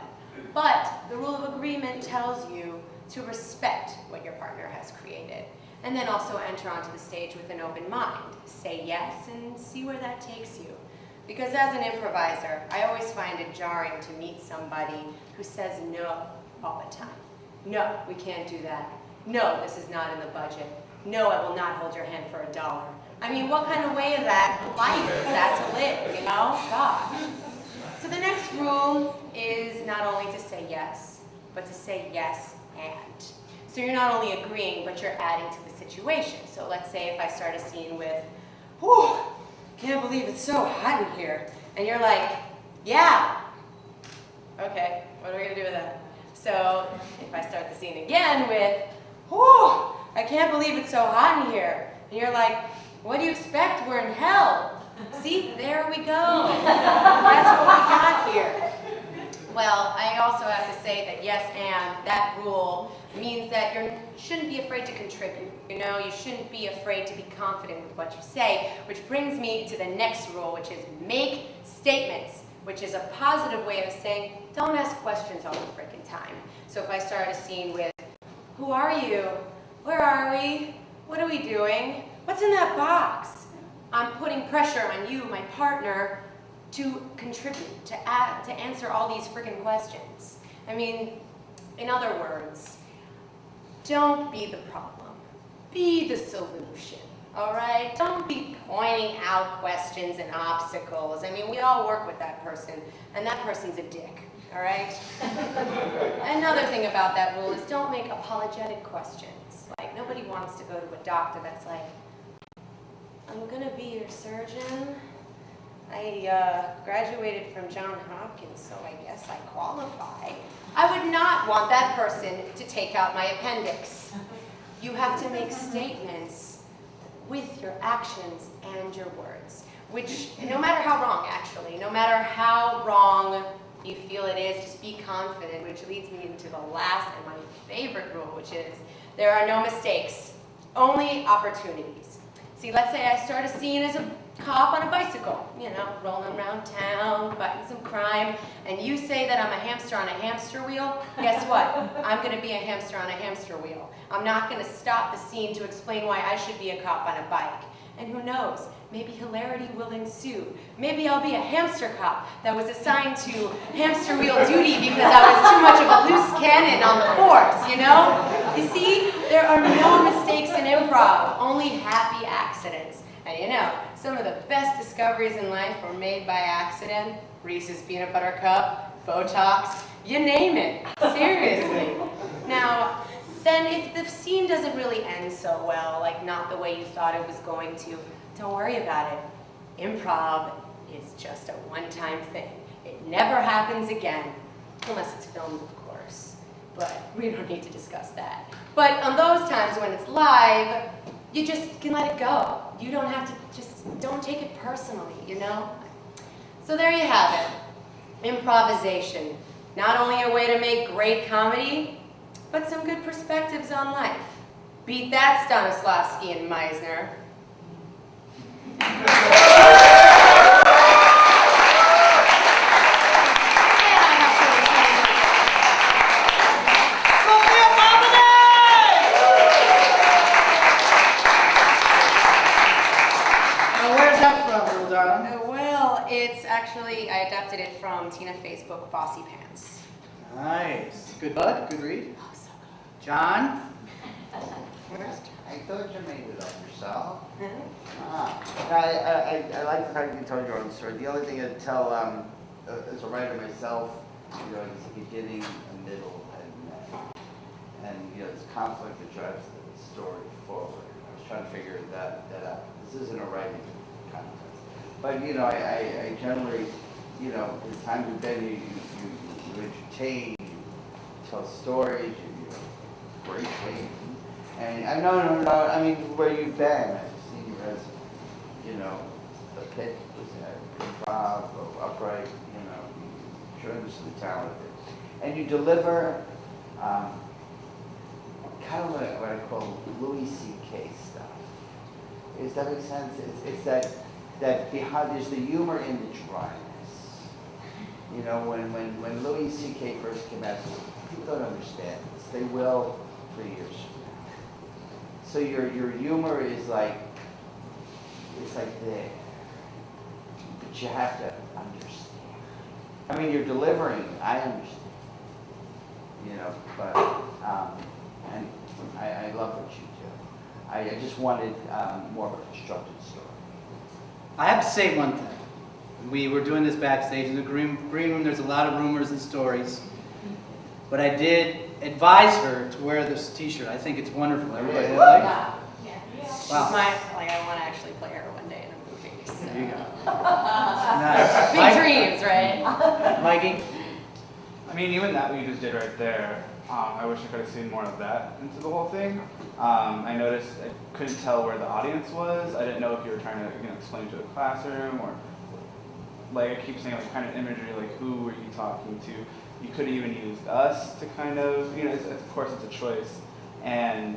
But the rule of agreement tells you to respect what your partner has created. And then also enter onto the stage with an open mind. Say yes and see where that takes you. Because as an improviser, I always find it jarring to meet somebody who says no all the time. "No, we can't do that. No, this is not in the budget. No, I will not hold your hand for $1. I mean, what kind of way of that life is that to live, you know? Gosh. So the next rule is not only to say yes, but to say yes and. So you're not only agreeing, but you're adding to the situation. So let's say if I start a scene with, "Whew, can't believe it's so hot in here." And you're like, "Yeah." Okay, what are we gonna do with that? So if I start the scene again with, "Whew, I can't believe it's so hot in here." And you're like, "What do you expect? We're in hell." See, there we go. That's what we got here. Well, I also have to say that yes and, that rule means that you shouldn't be afraid to contribute. You know, you shouldn't be afraid to be confident with what you say, which brings me to the next rule, which is make statements, which is a positive way of saying don't ask questions all the freaking time. So if I start a scene with, "Who are you? Where are we? What are we doing? What's in that box?" I'm putting pressure on you, my partner, to contribute, to answer all these freaking questions. I mean, in other words, don't be the problem. Be the solution, all right? Don't be pointing out questions and obstacles. I mean, we all work with that person, and that person's a dick, all right? Another thing about that rule is don't make apologetic questions. Like, nobody wants to go to a doctor that's like, "I'm gonna be your surgeon. I graduated from Johns Hopkins, so I guess I qualify." I would not want that person to take out my appendix. You have to make statements with your actions and your words, which, no matter how wrong, actually, no matter how wrong you feel it is, just be confident, which leads me into the last and my favorite rule, which is there are no mistakes, only opportunities. See, let's say I start a scene as a cop on a bicycle, you know, rolling around town, fighting some crime, and you say that I'm a hamster on a hamster wheel. Guess what? I'm going to be a hamster on a hamster wheel. I'm not going to stop the scene to explain why I should be a cop on a bike. And who knows, maybe hilarity will ensue. Maybe I'll be a hamster cop that was assigned to hamster wheel duty because I was too much of a loose cannon on the force, you know? You see, there are no mistakes in improv, only happy accidents. And you know, some of the best discoveries in life were made by accident. Reese's Peanut Butter Cup, Botox, you name it. Seriously. Now, then if the scene doesn't really end so well, like not the way you thought it was going to, don't worry about it. Improv is just a one-time thing. It never happens again, unless it's filmed, of course. But we don't need to discuss that. But on those times when it's live, you just can let it go. You don't have to, just don't take it personally, you know? So there you have it. Improvisation. Not only a way to make great comedy, but some good perspectives on life. Beat that, Stanislavski and Meisner. Actually, I adapted it from Tina Fey's book, Bossy Pants. Nice. Good bud? Good read? Oh, so good. John? I thought you made it up yourself. I like the fact that you told your own story. The only thing I'd tell, as a writer myself, there's a beginning, a middle, and an end. And this conflict that drives the story forward. I was trying to figure that out. This isn't a writing contest. But, I generally, the time we've been, you entertain, you tell stories, you great things. And no, I mean, where you've been, I've seen you as, the pit was improv, upright, you're tremendously talented. And you deliver kind of what I call Louis C.K. stuff. Does that make sense? It's that behind, there's the humor in the dryness. When Louis C.K. first came out, people don't understand this. They will 3 years from now. So your humor is like, it's like there. But you have to understand. I mean, you're delivering, I understand. But, and I love what you do. I just wanted more of a constructed story. I have to say one thing. We were doing this backstage in the green room. There's a lot of rumors and stories. But I did advise her to wear this t-shirt. I think it's wonderful. Everybody like it? Yeah. She's Wow. I want to actually play her one day in a movie. So. There you go. Nice. Big dreams, right? Mikey? I mean, even that we just did right there, I wish I could have seen more of that into the whole thing. I noticed I couldn't tell where the audience was. I didn't know if you were trying to explain to a classroom or, like I keep saying, like kind of imagery, like who were you talking to? You could have even used us to kind of, of course it's a choice. And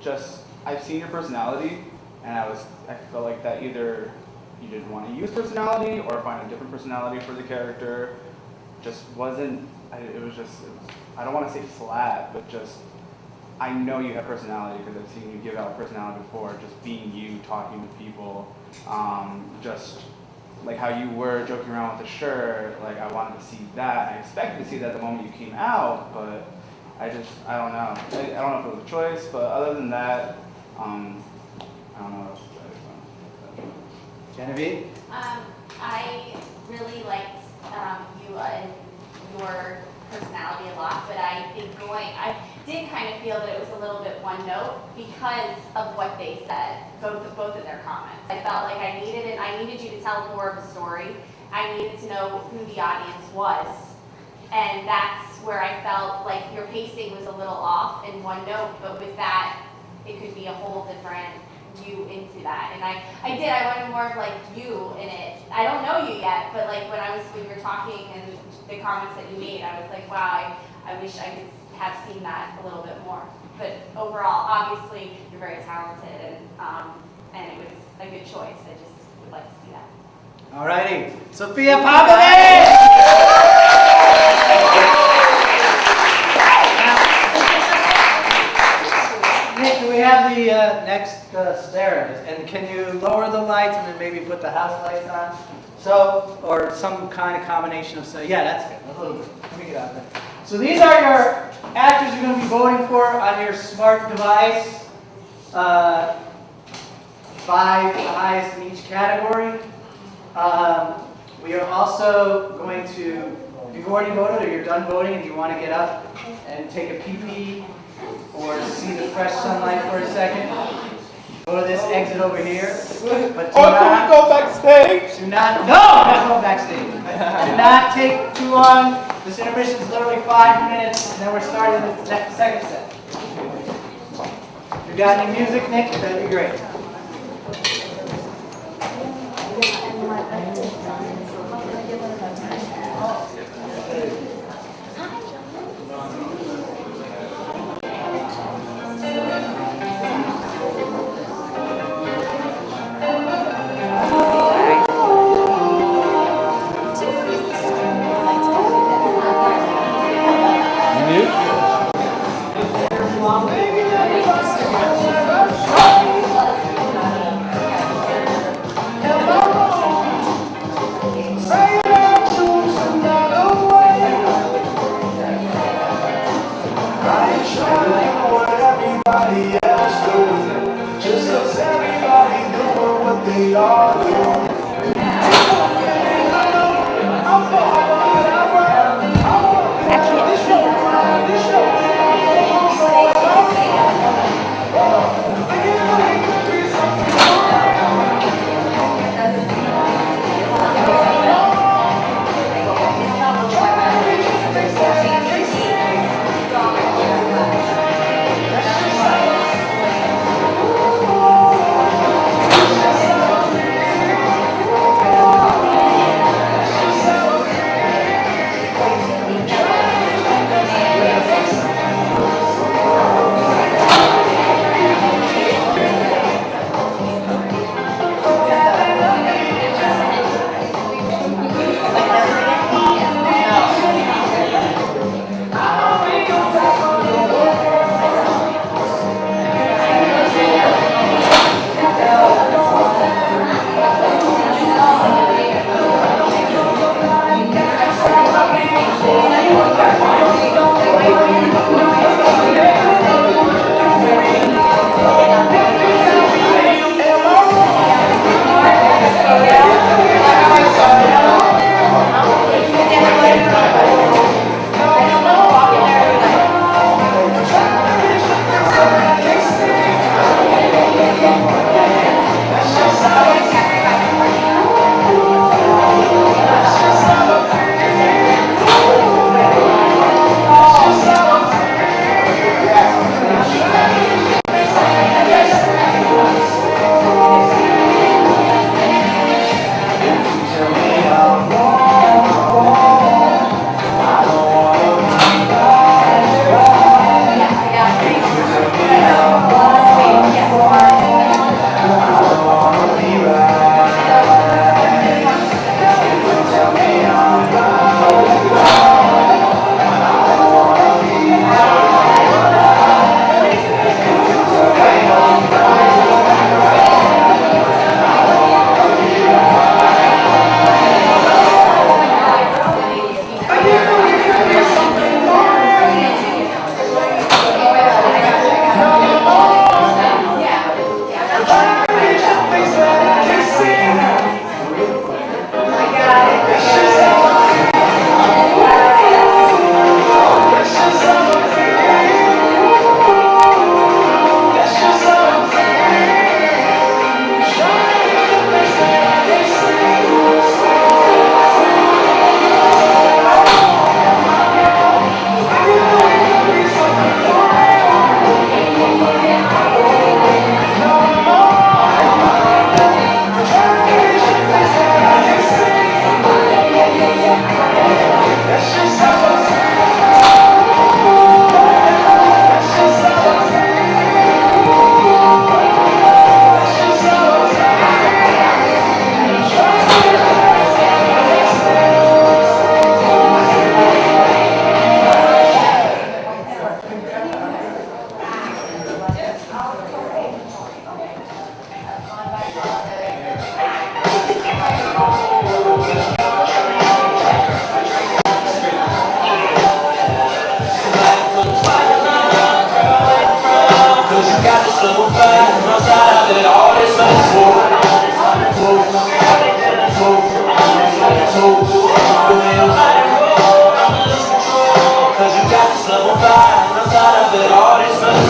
just, I've seen your personality, and I felt like that either you didn't want to use personality or find a different personality for the character. Just wasn't, it was, I don't want to say flat, but just, I know you have personality because I've seen you give out personality before, just being you, talking to people, just like how you were joking around with the shirt, like I wanted to see that. I expected to see that the moment you came out, but I don't know. I don't know if it was a choice, but other than that, I don't know what else to say. Genevieve? I really liked you and your personality a lot, but I did kind of feel that it was a little bit one note because of what they said, both of their comments. I felt like I needed you to tell more of a story. I needed to know who the audience was. And that's where I felt like your pacing was a little off in one note, but with that, it could be a whole different you into that. And I wanted more of like you in it. I don't know you yet, but like when we were talking and the comments that you made, I was like, wow, I wish I could have seen that a little bit more. But overall, obviously, you're very talented and it was a good choice. I just would like to see that. All righty. Sophia Popovich! Nick, do we have the next stare? And can you lower the lights and then maybe put the house lights on? So, or some kind of combination of, yeah, that's good. A little bit. Let me get out there. So these are your actors you're going to be voting for on your smart device. 5 highest in each category. We are also going to, if you've already voted or you're done voting and you want to get up and take a pee-pee or see the fresh sunlight for a second, go to this exit over here. But can we go backstage? Do not, no, not go backstage. Do not take too long. This intermission is literally 5 minutes, and then we're starting the second set. If you got any music, Nick, that'd be great. Everybody slow fire outside of it all. It's like cause you got this level 5 outside of it all. It's like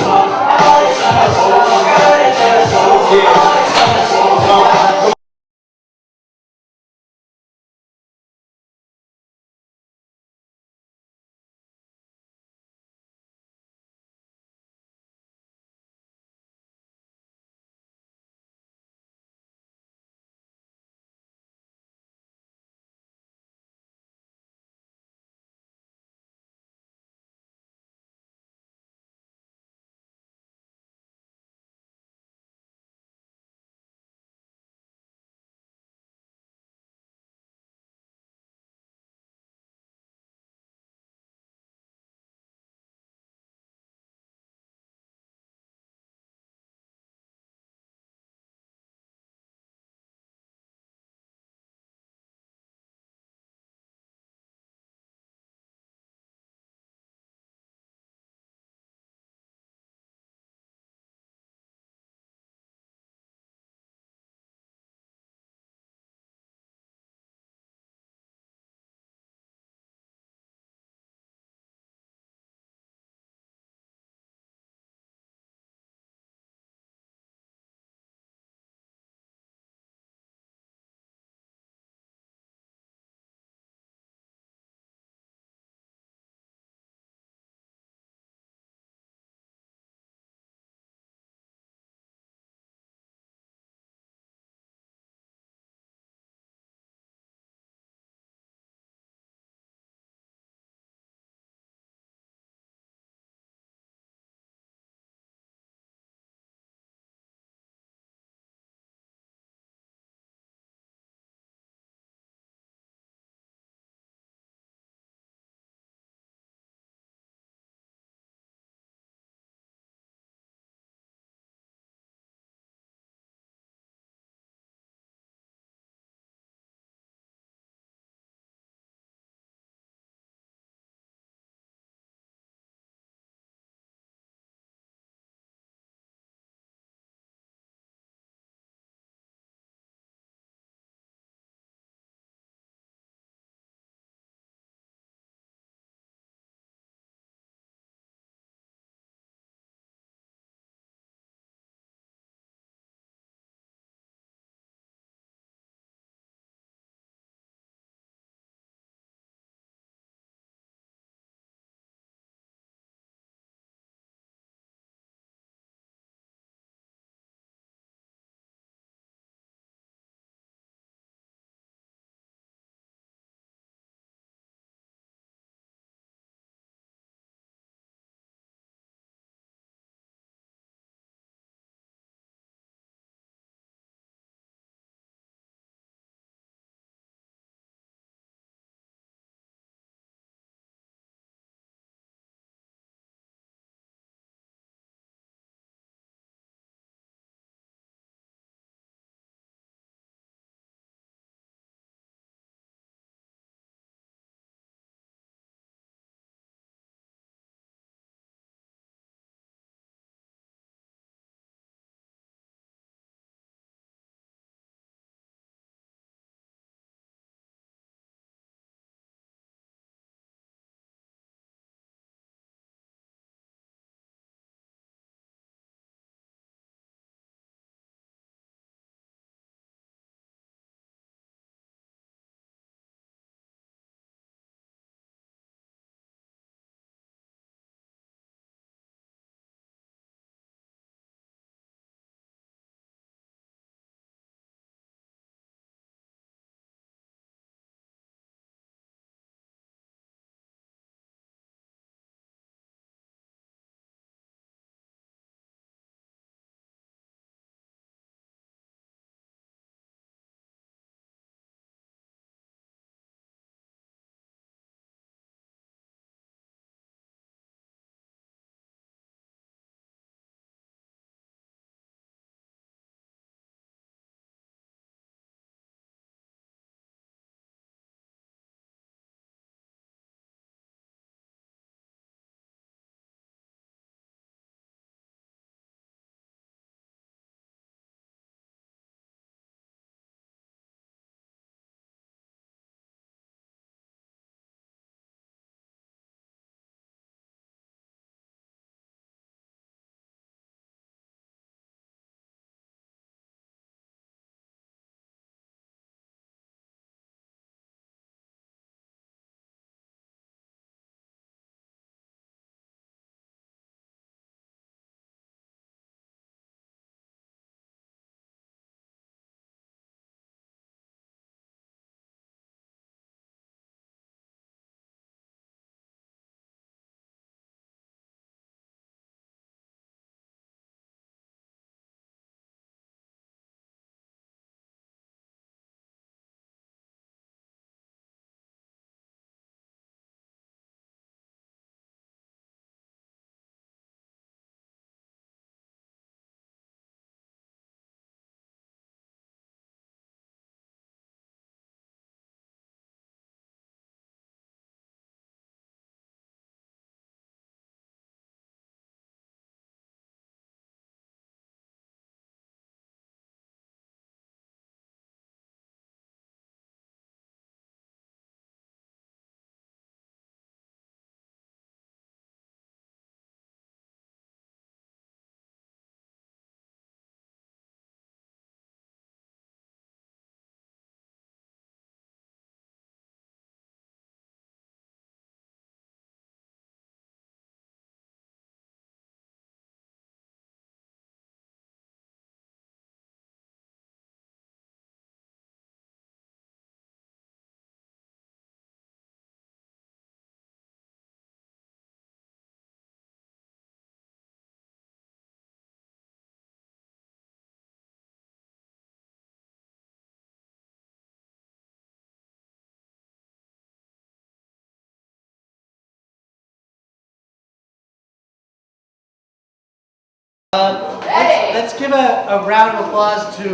Let's give a round of applause to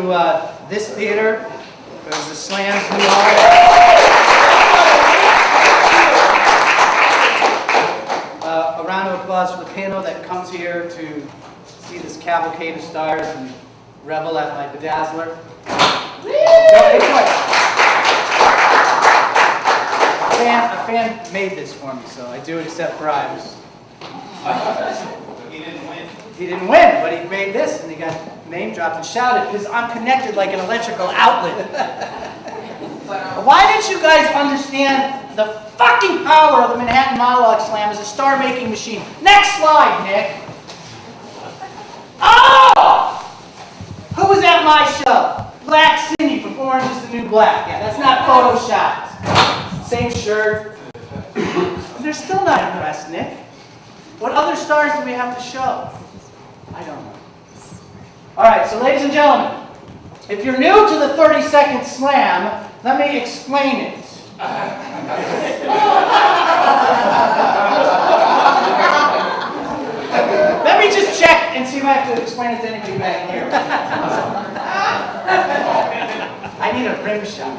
this theater. It was the Slam's new home. A round of applause for the panel that comes here to see this cavalcade of stars and revel at my bedazzler. A fan made this for me, so I do accept bribes. He didn't win, but he made this, and he got name dropped and shouted, because I'm connected like an electrical outlet. Why didn't you guys understand the fucking power of the Manhattan Monologue Slam as a star-making machine? Next slide, Nick. Oh! Who was at my show? Black Cindy from Orange is the New Black. Yeah, that's not photoshopped. Same shirt. They're still not impressed, Nick. What other stars do we have to show? I don't know. All right, so ladies and gentlemen, if you're new to the 30-second slam, let me explain it. Let me just check and see if I have to explain it to anybody back here. I need a rim shot.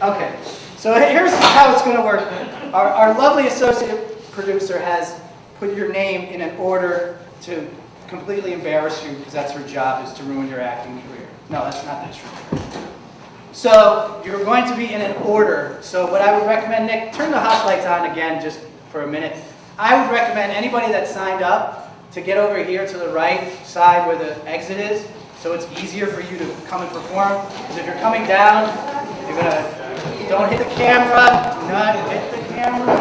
Okay, so here's how it's going to work. Our lovely associate producer has put your name in an order to completely embarrass you, because that's her job, is to ruin your acting career. No, that's not the truth. So you're going to be in an order. So what I would recommend, Nick, turn the house lights on again just for a minute. I would recommend anybody that signed up to get over here to the right side where the exit is, so it's easier for you to come and perform. Because if you're coming down, you're gonna, don't hit the camera, do not hit the camera.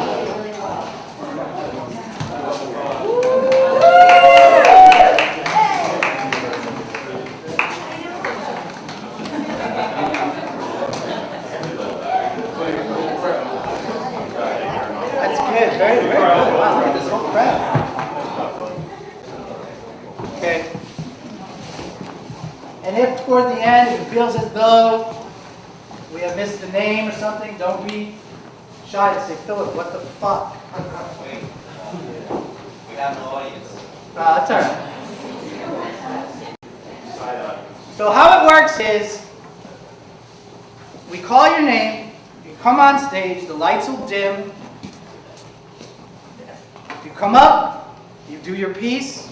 Very, very good. Wow, look at this whole crowd. Okay. And if toward the end it feels as though we have missed a name or something, don't be shy to say, Philip, what the fuck? Wait. We have no audience. That's all right. So how it works is, we call your name, you come on stage, the lights will dim. You come up, you do your piece,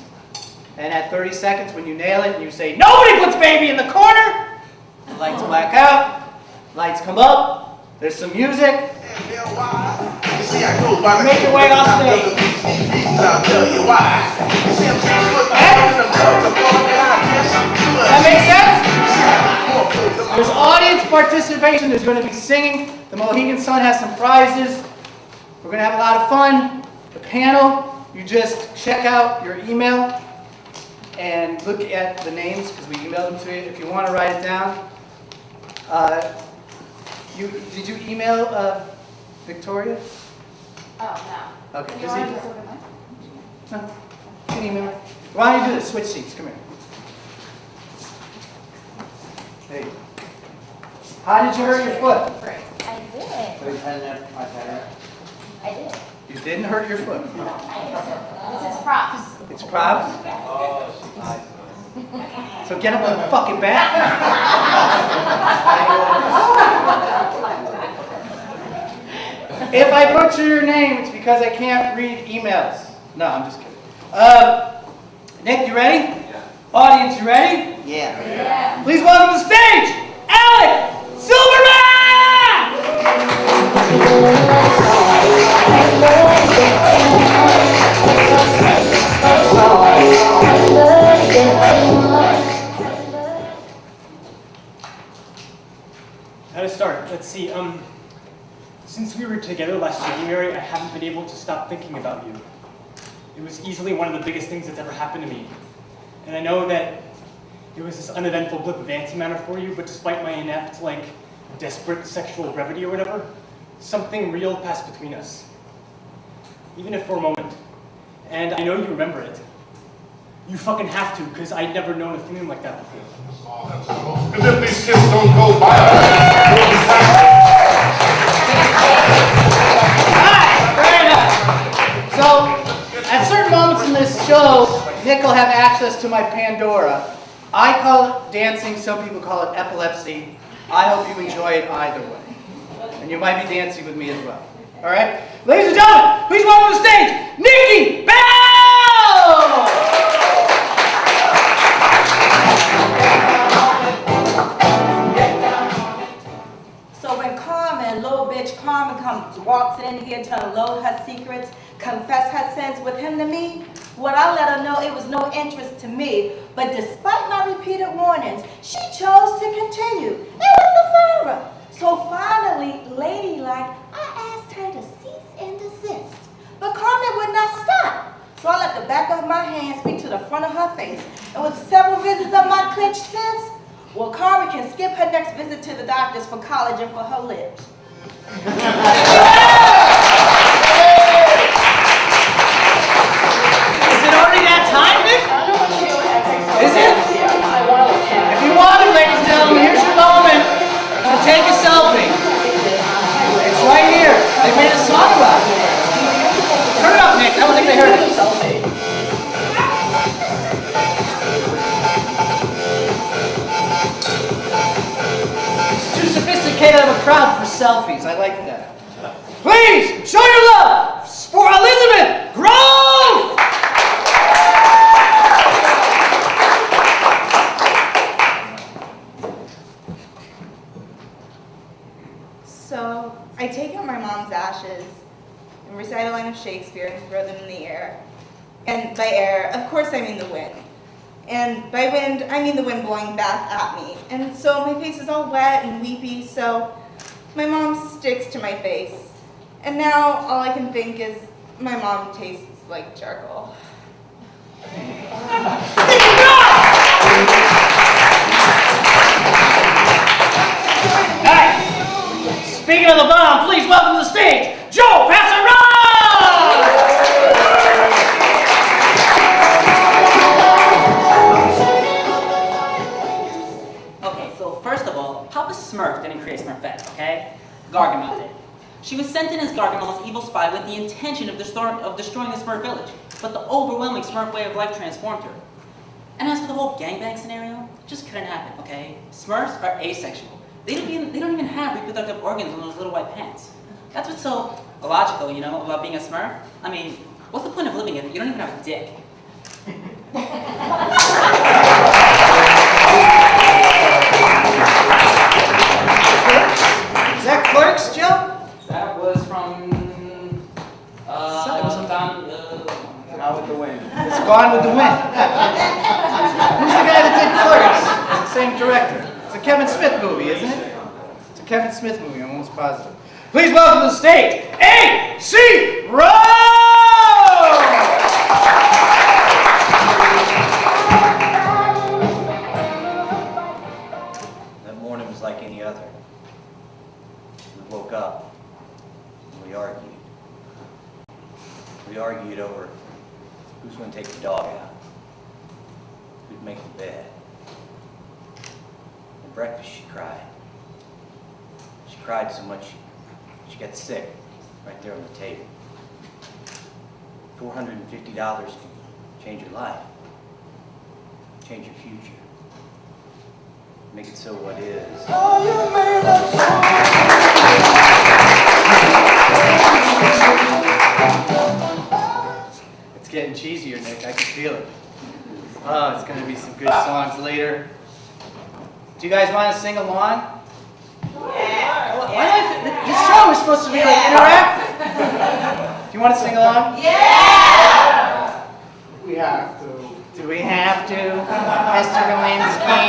and at 30 seconds when you nail it and you say, nobody puts baby in the corner, the lights black out, lights come up, there's some music, you make your way off stage. That makes sense? There's audience participation, there's going to be singing, the Mohegan Sun has some prizes, we're going to have a lot of fun. The panel, you just check out your email and look at the names, because we emailed them to you. If you want to write it down. Did you email Victoria? Oh, no. Okay. You want to just look at mine? No. You can email her. Why don't you do this? Switch seats. Come here. Hey. How did you hurt your foot? I did. I did. You didn't hurt your foot. This is props. It's props? Oh, she's nice. So get up on the fucking back. If I butcher your name, it's because I can't read emails. No, I'm just kidding. Nick, you ready? Yeah. Audience, you ready? Yeah. Please welcome to the stage, Alec Silverman! How to start? Let's see. Since we were together last January, I haven't been able to stop thinking about you. It was easily one of the biggest things that's ever happened to me. And I know that it was this uneventful blip of antimatter for you, but despite my inept, desperate sexual brevity or whatever, something real passed between us. Even if for a moment. And I know you remember it. You fucking have to, because I'd never known a feeling like that before. Because if these kids don't go by, So, At certain moments in this show, Nick will have access to my Pandora. I call it dancing, some people call it epilepsy. I hope you enjoy it either way. And you might be dancing with me as well. All right? Ladies and gentlemen, please welcome to the stage, Nikki Bell! So when Carmen, little bitch Carmen, walks in here to unload her secrets, confess her sins with him to me, well, I let her know it was no interest to me. But despite my repeated warnings, she chose to continue. It was a favor. So finally, ladylike, I asked her to cease and desist. But Carmen would not stop. So I let the back of my hand speak to the front of her face. And with several visits of my clenched fist, well, Carmen can skip her next visit to the doctors for collagen for her lips. Is it already that time, Nick? Is it? If you want it, ladies and gentlemen, here's your moment to take a selfie. It's right here. They made a song about it. Turn it up, Nick. I don't think they heard it. Too sophisticated of a crowd for selfies. I like that. Please, show your love for Elizabeth Grove! So I take out my mom's ashes and recite a line of Shakespeare and throw them in the air. And by air, of course I mean the wind. And by wind, I mean the wind blowing back at me. And so my face is all wet and weepy, so my mom sticks to my face. And now all I can think is my mom tastes like charcoal. Alright, speaking of the bomb, please welcome to the stage, Joe Passaron! Okay, so first of all, Papa Smurf didn't create Smurfette, okay? Gargamel did. She was sent in as Gargamel's evil spy with the intention of destroying the Smurf village, but the overwhelming Smurf way of life transformed her. And as for the whole gangbang scenario, it just couldn't happen, okay? Smurfs are asexual. They don't even have reproductive organs on those little white pants. That's what's so illogical, you know, about being a Smurf. I mean, what's the point of living if you don't even have a dick? Is that Clerks, Joe? That was from, Gone with the Wind. It's Gone with the Wind. Who's the guy that did Clerks? It's the same director. It's a Kevin Smith movie, isn't it? It's a Kevin Smith movie, I'm almost positive. Please welcome to the stage, A.C. Rowe! That morning was like any other. We woke up and we argued. We argued over who's going to take the dog out, who'd make the bed. At breakfast, she cried. She cried so much she got sick right there on the table. $450 can change your life, change your future, make it so what is. It's getting cheesier, Nick. I can feel it. Oh, it's going to be some good songs later. Do you guys want to sing along? Yeah. Why do this show is supposed to be like interactive. Do you want to sing along? Yeah! We have to. Do we have to, Mr. Lewinsky?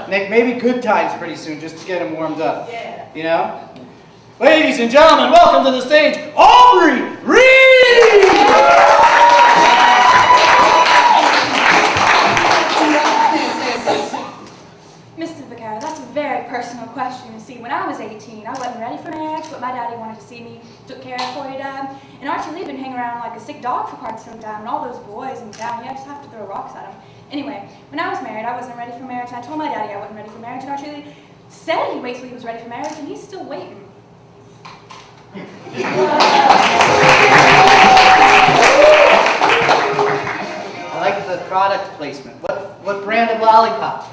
Nick, maybe Good Times pretty soon, just to get him warmed up. Yeah. You know? Ladies and gentlemen, welcome to the stage, Aubrey Reed! Mr. Vaccaro, that's a very personal question. You see, when I was 18, I wasn't ready for marriage, but my daddy wanted to see me, took care of before he died. And Archie Lee had been hanging around like a sick dog for quite some time, and all those boys in town, you just have to throw rocks at them. Anyway, when I was married, I wasn't ready for marriage, and I told my daddy I wasn't ready for marriage, and Archie Lee said he waited till he was ready for marriage, and he's still waiting. product placement. What brand of lollipop?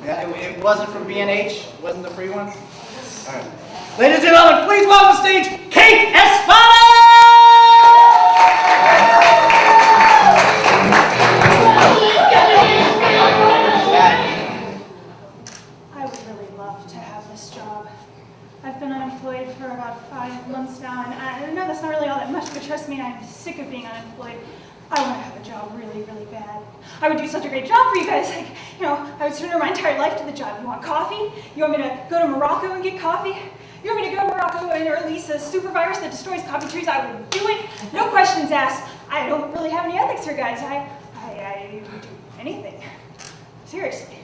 Yeah, it wasn't from B&H? Wasn't the free one? All right. Ladies and gentlemen, please welcome to stage Kate Espada! I would really love to have this job. I've been unemployed for about 5 months now, and I know that's not really all that much, but trust me, I'm sick of being unemployed. I want to have a job really, really bad. I would do such a great job for you guys. Like, I would surrender my entire life to the job. You want coffee? You want me to go to Morocco and get coffee? You want me to go to Morocco and release a super virus that destroys coffee trees? I would do it. No questions asked. I don't really have any ethics here, guys. I would do anything. Seriously.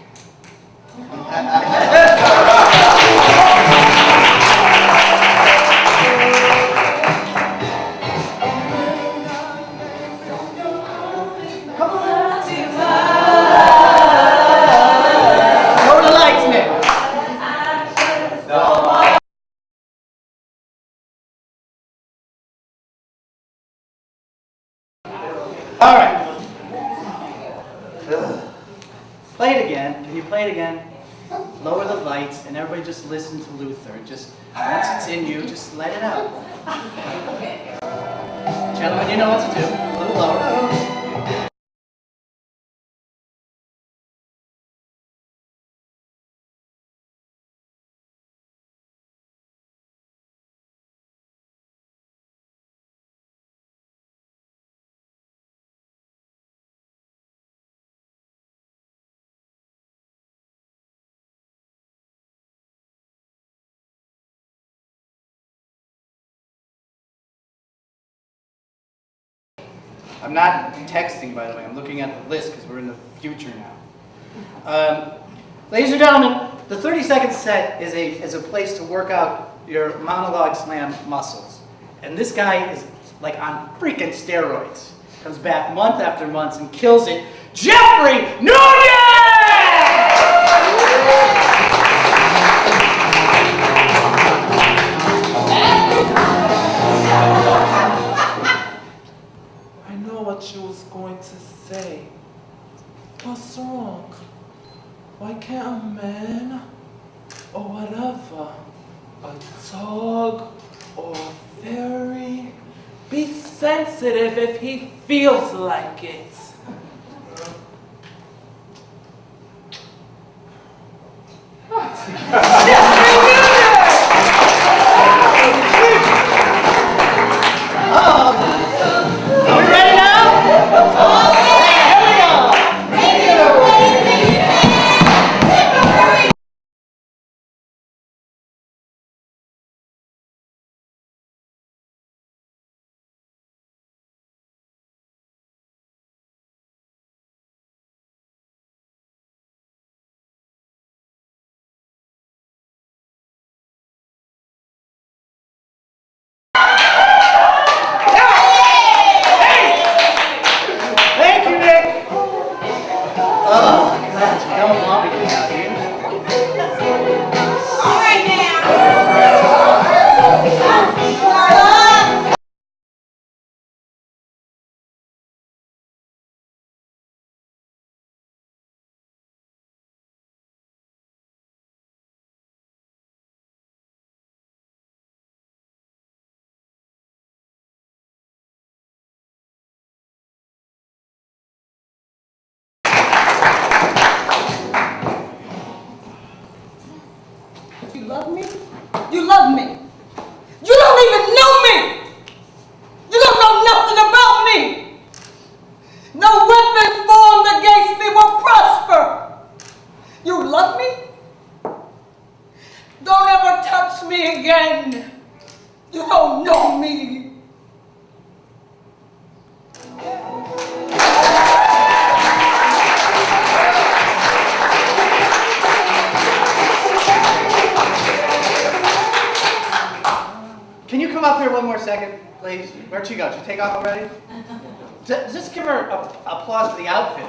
All right. Play it again. Can you play it again? Lower the lights and everybody just listen to Luther. Just, once it's in you, just let it out. Gentlemen, you know what to do. A little lower. I'm not texting, by the way. I'm looking at the list because we're in the future now. Ladies and gentlemen, the 30-second set is a place to work out your monologue slam muscles. And this guy is like on freaking steroids. Comes back month after month and kills it. Jeffrey Nunez! I know what she was going to say. What's wrong? Why can't a man, or whatever, a dog, or a fairy, be sensitive if he feels like it? You love me? You love me. You don't even know me. You don't know nothing about me. No weapon formed against me will prosper. You love me? Don't ever touch me again. You don't know me. Can you come up here one more second, please? Where'd she go? Did she take off already? Just give her applause for the outfit.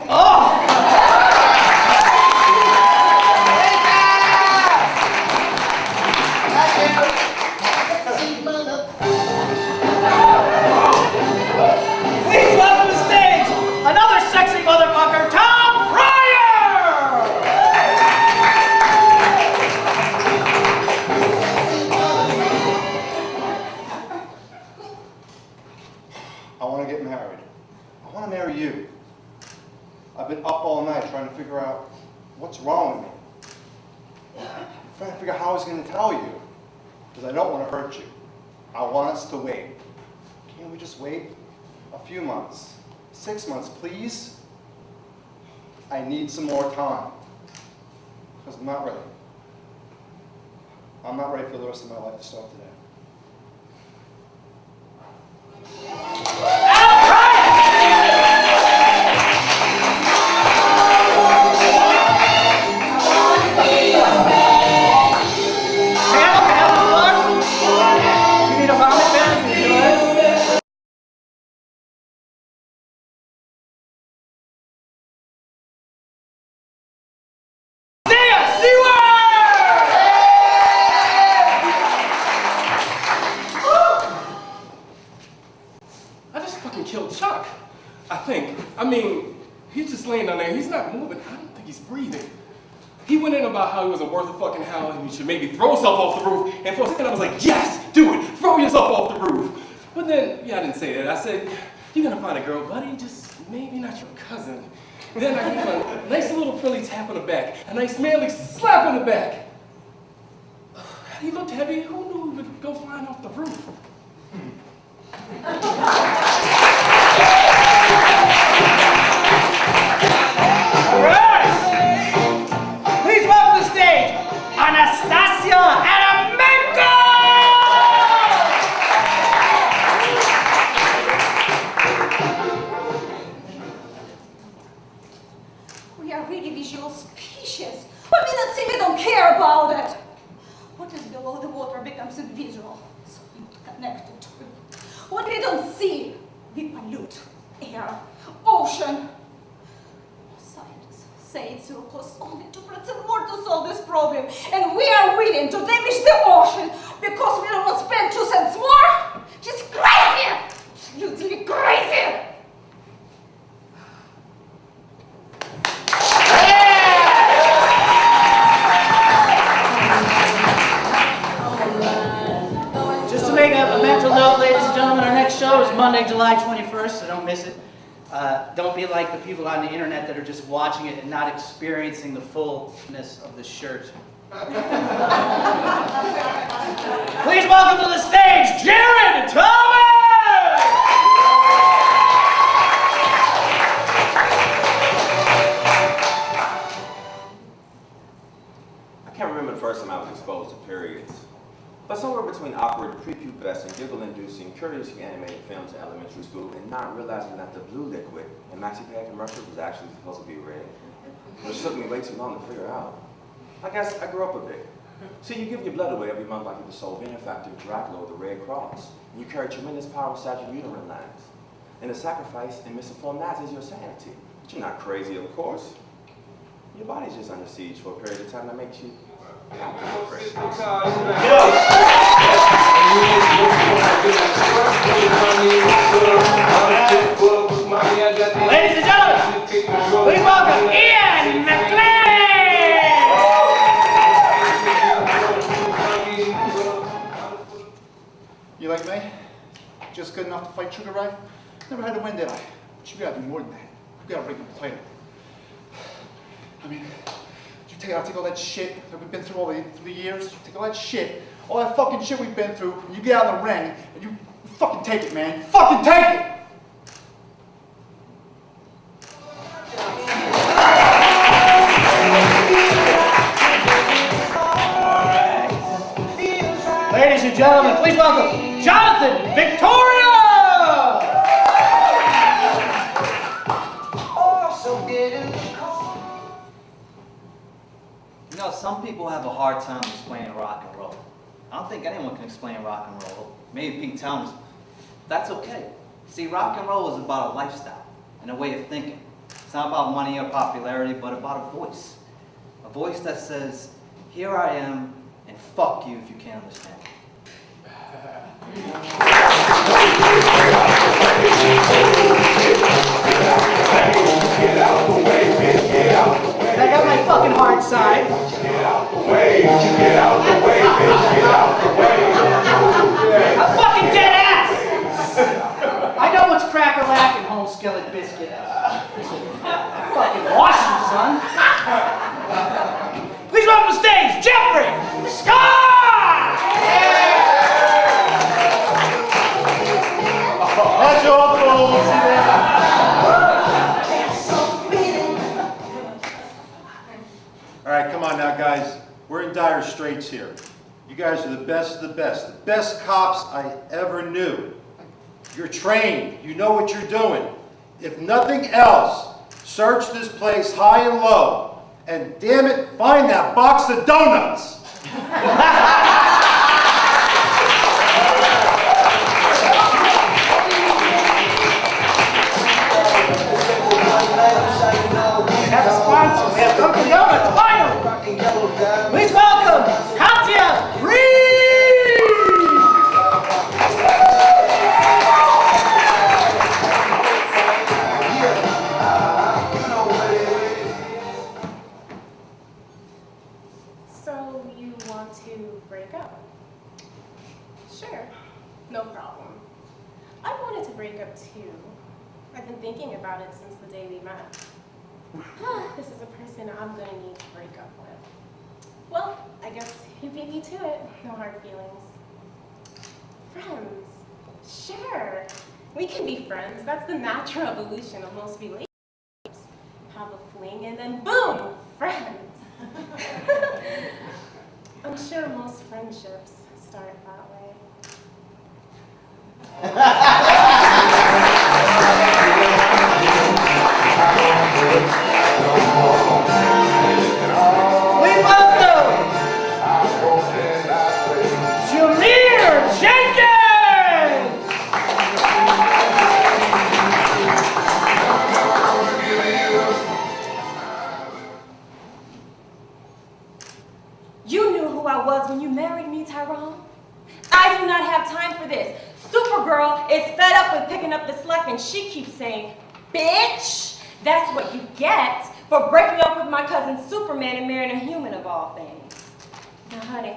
Please get married. I want to marry you. I've been up all night trying to figure out what's wrong with me. I'm trying to figure out how I was going to tell you, because I don't want to hurt you. I want us to wait. Can't we just wait a few months? 6 months, please? I need some more time, because I'm not ready. I'm not ready for the rest of my life to start today. He's just laying down there. He's not moving. I don't think he's breathing. He went in about how he was a worth of fucking hell and he should maybe throw himself off the roof. And for a second I was like, yes, do it. Throw yourself off the roof. But then, I didn't say that. I said, you're gonna find a girl, buddy, just maybe not your cousin. Then I gave him a nice little friendly tap on the back, a nice manly slap on the back. He looked heavy. Who knew he would go flying off the roof? Please welcome to the stage, Anastasia Adamenko! We are really visual species. But we don't think we don't care about it. What is below the water becomes invisible, so we not connected to it. What we don't see, we pollute. Air, ocean. Scientists say it will cost only 2% more to solve this problem, and we are willing to damage the ocean because we don't want to spend 2 cents more? Just crazy! Absolutely crazy! Just to make a mental note, ladies and gentlemen, our next show is Monday, July 21st, so don't miss it. Don't be like the people on the internet that are just watching it and not experiencing the fullness of the shirt. Please welcome to the stage, Jared Thomas! I can't remember the first time I was exposed to periods. But somewhere between awkward, prepubescent, giggle-inducing, curiously animated films in elementary school and not realizing that the blue liquid in MaxiPad commercials was actually supposed to be red, which took me way too long to figure out. I guess I grew up a bit. See, you give your blood away every month like you're the sole benefactor of Dracula of the Red Cross. And you carry tremendous power inside your uterine lines. And the sacrifice in misinformed lies is your sanity. But you're not crazy, of course. Your body's just under siege for a period of time that makes you crazy. Ladies and gentlemen, please welcome Ian McLean! You like me? Just good enough to fight Sugar Ray? Never had to win, did I? But you gotta do more than that. You gotta break up the title. I mean, take all that shit that we've been through through the years. You take all that shit, all that fucking shit we've been through, and you get out in the ring, and you fucking take it, man. You fucking take it! Ladies and gentlemen, please welcome Jonathan Victoria! You know, some people have a hard time explaining rock and roll. I don't think anyone can explain rock and roll. Maybe Pete Towns. That's okay. See, rock and roll is about a lifestyle and a way of thinking. It's not about money or popularity, but about a voice. A voice that says, here I am, and fuck you if you can't understand. I got my fucking hard side. Get out the way, get out the way, bitch, get out the way. I'm fucking dead ass! I know what's crack-a-lack. skillet biscuit. Fucking wash you, son. Please welcome to the stage, Jeffrey Scott! That's your folks. All right, come on now, guys. We're in dire straits here. You guys are the best of the best cops I ever knew. You're trained. You know what you're doing. If nothing else, search this place high and low, and damn it, find that box of donuts. Have a sponsor. We have Dunkin' Donuts, finally! Please welcome Katya Reed! So you want to break up? Sure, no problem. I wanted to break up too. I've been thinking about it since the day we met. This is a person I'm gonna need to break up with. Well, I guess you beat me to it. No hard feelings. Friends. Sure. We can be friends. That's the natural evolution of most relationships. Have a fling and then boom, friends. I'm sure most friendships start that way. We welcome Jameer Jenkins! You knew who I was when you married me, Tyrone. I do not have time for this. Supergirl is fed up with picking up the slack and she keeps saying, bitch, that's what you get for breaking up with my cousin Superman and marrying a human of all things. Now, honey,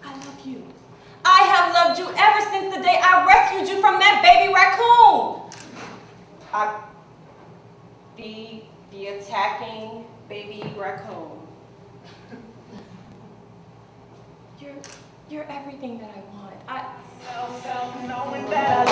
I love you. I have loved you ever since the day I rescued you from that baby raccoon. The attacking baby raccoon. You're everything that I want. Knowing that I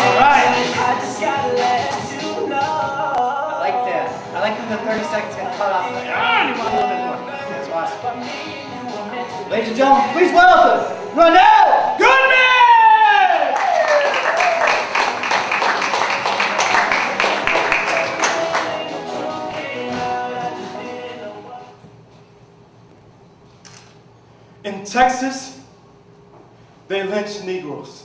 All right. I just gotta let you know. I like that. I like when the 30 seconds get cut off. Like, you want a little bit more. That's awesome. Ladies and gentlemen, please welcome Ronell Goodman! In Texas, they lynch Negroes.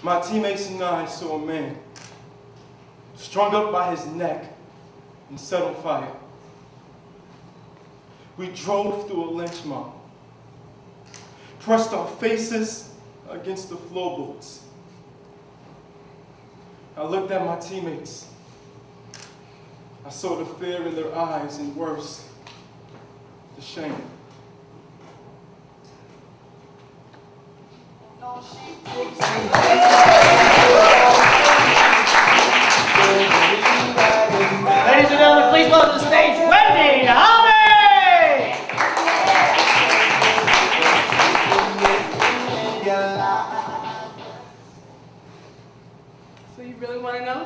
My teammates and I saw a man strung up by his neck and set on fire. We drove through a lynch mob, pressed our faces against the floorboards. I looked at my teammates. I saw the fear in their eyes and worse, the shame. Ladies and gentlemen, please welcome to the stage Wendy Harvey! So you really want to know?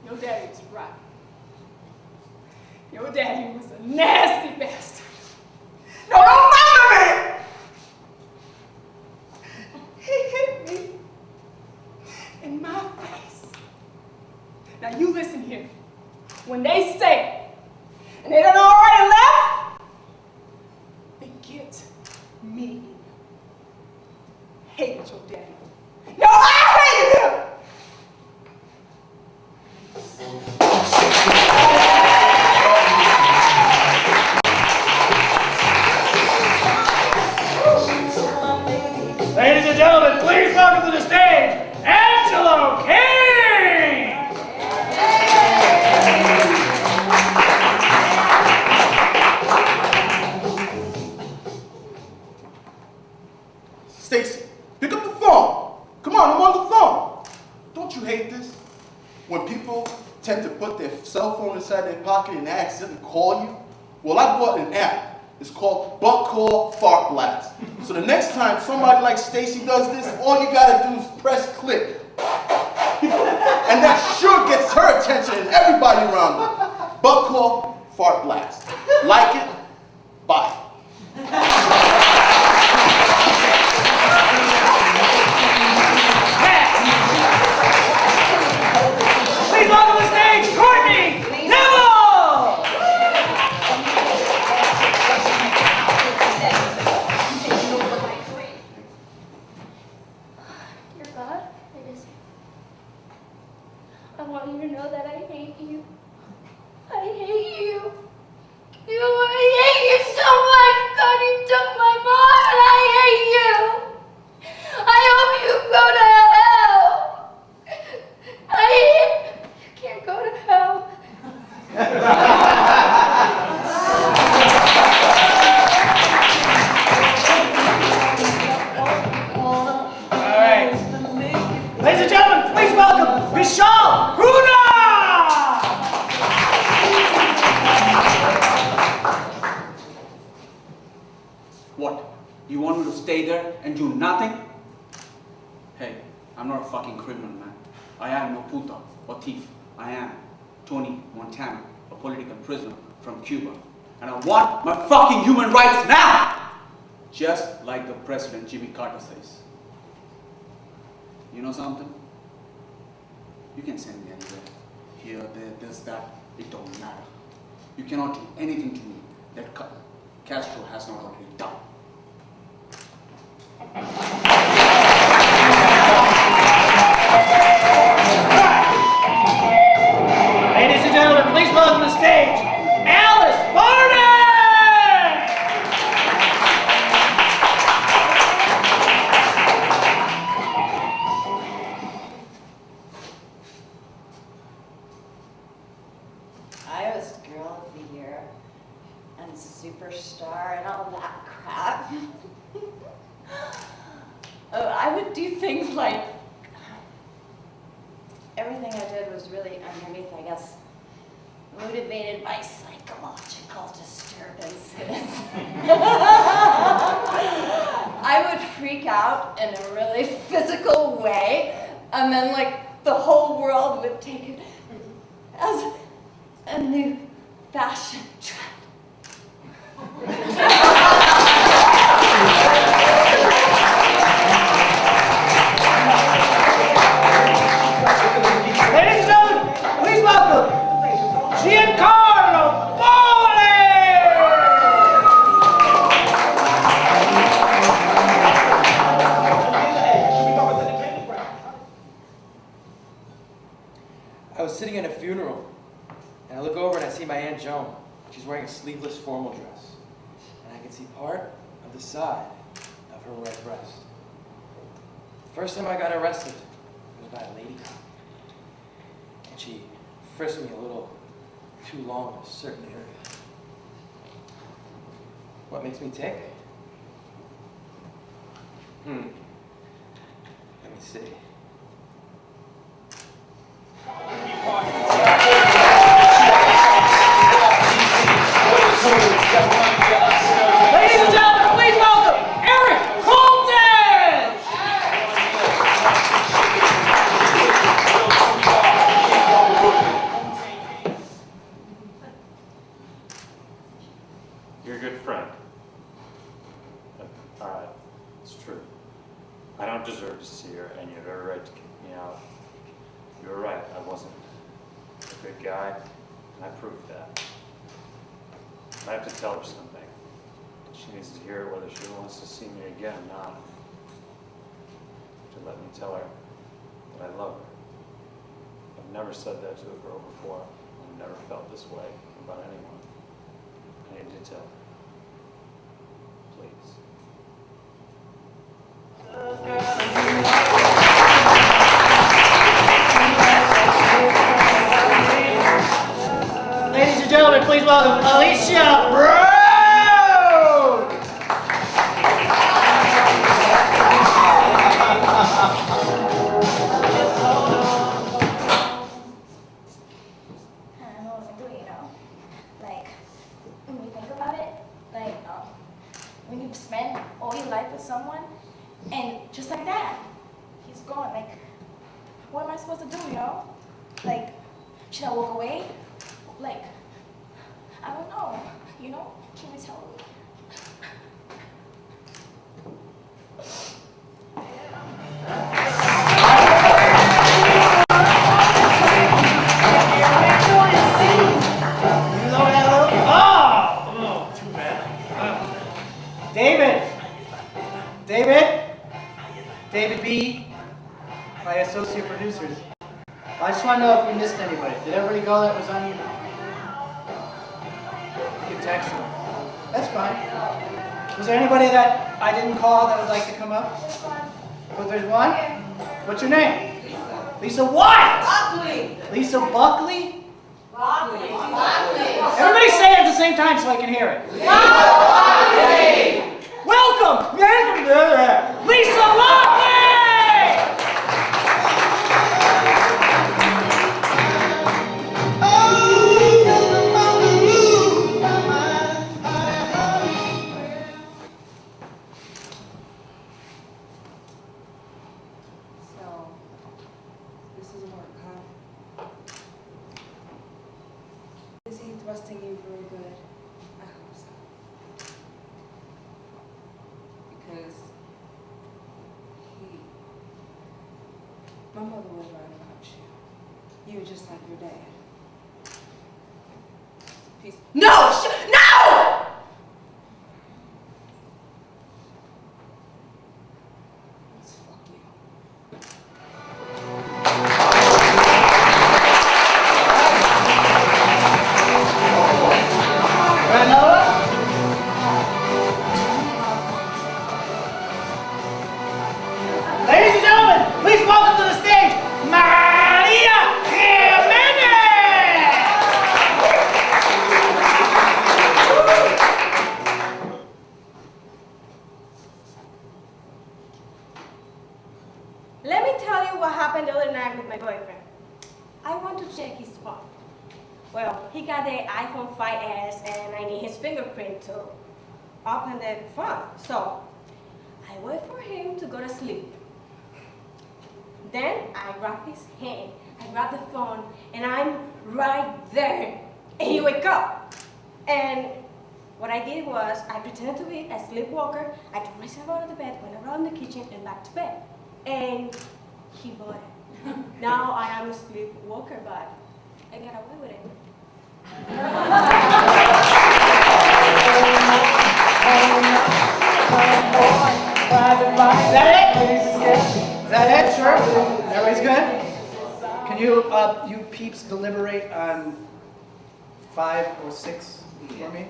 Your daddy was right. Your daddy was a nasty bastard. No, don't remember me! He hit me in my face. Now you listen here. When they stay and they done already left, they get me. Hated your daddy. No, I hated him! pocket and accidentally call you? Well, I bought an app. It's called Butt Call Fart Blast. So the next time somebody like Stacy does this, all you gotta do is press click. And that sure gets her attention and everybody around her. Butt Call Fart Blast. Like it? Bye. Please welcome to the stage, Courtney Neville! Dear God, I want you to know that I hate you. I hate you. I hate you so much. God, you took my mom and I hate you. I hope you go to hell. You can't go to hell. All right. Ladies and gentlemen, please welcome Vishal Runa! What? You want me to stay there and do nothing? Hey, I'm not a fucking criminal, man. I am no puta or thief. I am Tony Montana, a political prisoner from Cuba. And I want my fucking human rights now! Just like the President Jimmy Carter says. You know something? You can send me anywhere. Here, there, this, that. It don't matter. You cannot do anything to me that Castro has not already done. Ladies and gentlemen, please welcome to the stage, Alice Barney! I was Girl of the Year and Superstar and all that crap. I would do things like, everything I did was really underneath, I guess, motivated by psychological disturbances. I would freak out in a really physical way, and then like the whole world would take it as a new fashion trend. Ladies and gentlemen, please welcome Giancarlo Bole! I was sitting at a funeral, and I look over and I see my Aunt Joan. She's wearing a sleeveless formal dress, and I can see part of the side of her right breast. First time I got arrested, it was by a lady cop, and she frisked me a little too long in a certain area. What makes me tick? Let me see. Ladies and gentlemen, please welcome Eric Colton! You're a good friend. Alright, it's true. I don't deserve to see her, and you have every right to kick me out. You were right, I wasn't a good guy, and I proved that. I have to tell her something. She needs to hear it whether she wants to see me again or not. To let me tell her that I love her. I've never said that to a girl before. I've never felt this way about anyone. I need to tell her. Please. Ladies and gentlemen, please welcome Alicia Brown! I don't know what I'm doing, you know. spend all your life with someone, and just like that, he's gone. Like, what am I supposed to do, you know? Like, should I walk away? Like, I don't know, you know? Can you tell me? David B., my associate producers. I just want to know if we missed anybody. Did everybody go that was on you? You can text them. That's fine. Was there anybody that I didn't call that would like to come up? Oh, there's one? What's your name? Lisa what? Buckley. Lisa Buckley? Buckley. Everybody say it at the same time so I can hear it. Buckley. Welcome! Lisa Buckley! So, this is work, huh? Is he thrusting you for good? I hope so. Because my mother was right about you. You were just like your dad. Peace. No! No! Let's fuck you. Ladies and gentlemen, please welcome to the stage, Maria Jimenez! Let me tell you what happened the other night with my boyfriend. I want to check his phone. Well, he got the iPhone 5S and I need his fingerprint to open the phone. So, I wait for him to go to sleep. Then I grab his hand, I grab the phone, and I'm right there. And he wake up. And what I did was, I pretended to be a sleepwalker. I took myself out of the bed, went around the kitchen, and back to bed. And he bought it. Now I am a sleepwalker, but I got away with it. Is that it? Is that it? Sure? Everybody's good? Can you, you peeps deliberate on 5 or 6 for me?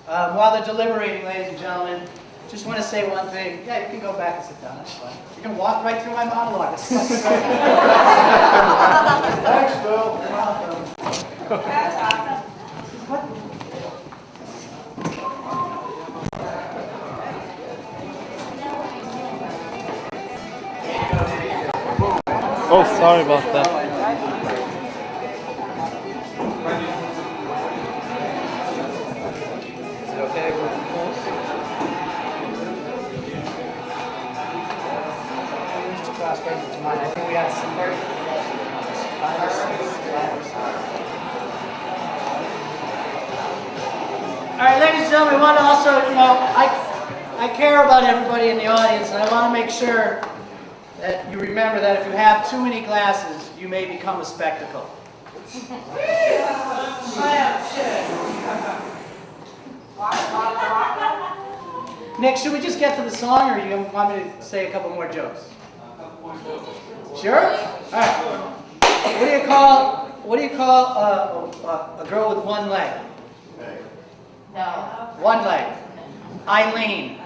While they're deliberating, ladies and gentlemen, just want to say one thing. Yeah, you can go back and sit down, that's fine. You can walk right through my monologue. It's fucking great. Thanks, Phil. You're welcome. That's awesome. Oh, sorry about that. Is it okay if we're close? Just cross reference to mine. I think we had some 5 or 6. All right, ladies and gentlemen, we want to also, you know, I care about everybody in the audience, and I want to make sure that you remember that if you have too many glasses, you may become a spectacle. Nick, should we just get to the song, or you want me to say a couple more jokes? Sure? All right. What do you call a girl with one leg? No. One leg. Eileen.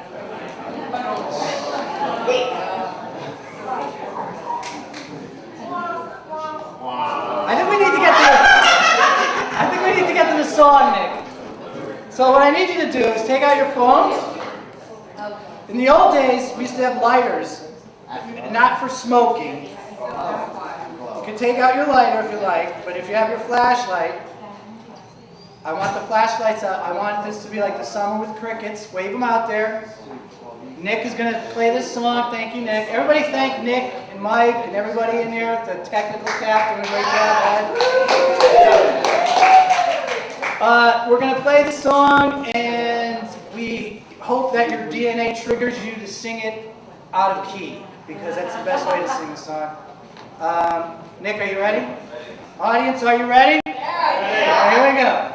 I think we need to get to the song, Nick. So what I need you to do is take out your phone. In the old days, we used to have lighters, not for smoking. You can take out your lighter if you like, but if you have your flashlight, I want the flashlights out. I want this to be like the summer with crickets. Wave them out there. Nick is going to play this song. Thank you, Nick. Everybody thank Nick and Mike and everybody in there, the technical staff doing a great job. We're going to play the song, and we hope that your DNA triggers you to sing it out of key, because that's the best way to sing the song. Nick, are you ready? Audience, are you ready? Yeah. Here we go.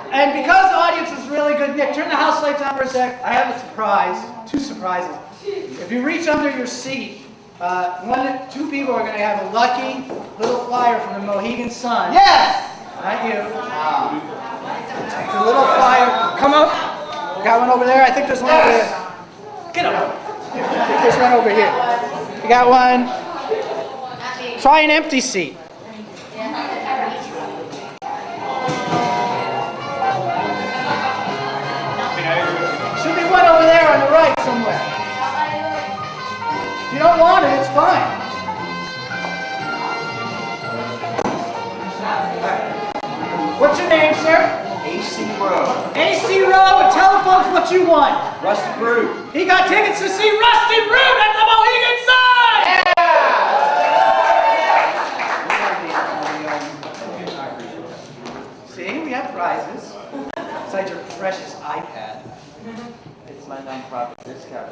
And because the audience is really good, Nick, turn the house lights on for a sec. I have a surprise, 2 surprises. If you reach under your seat, 2 people are going to have a lucky little flyer from the Mohegan Sun. Yes! Not you. The little flyer. Come up. Got one over there. I think there's one over there. Get up. I think there's one over here. You got one. Try an empty seat. One over there on the right somewhere. If you don't want it, it's fine. What's your name, sir? AC Rowe. AC Rowe, and tell the folks what you want. Rusty Root. He got tickets to see Rusty Root at the Mohegan Sun! Yeah! See, we have prizes. Besides your precious iPad. It's my non-profit discount.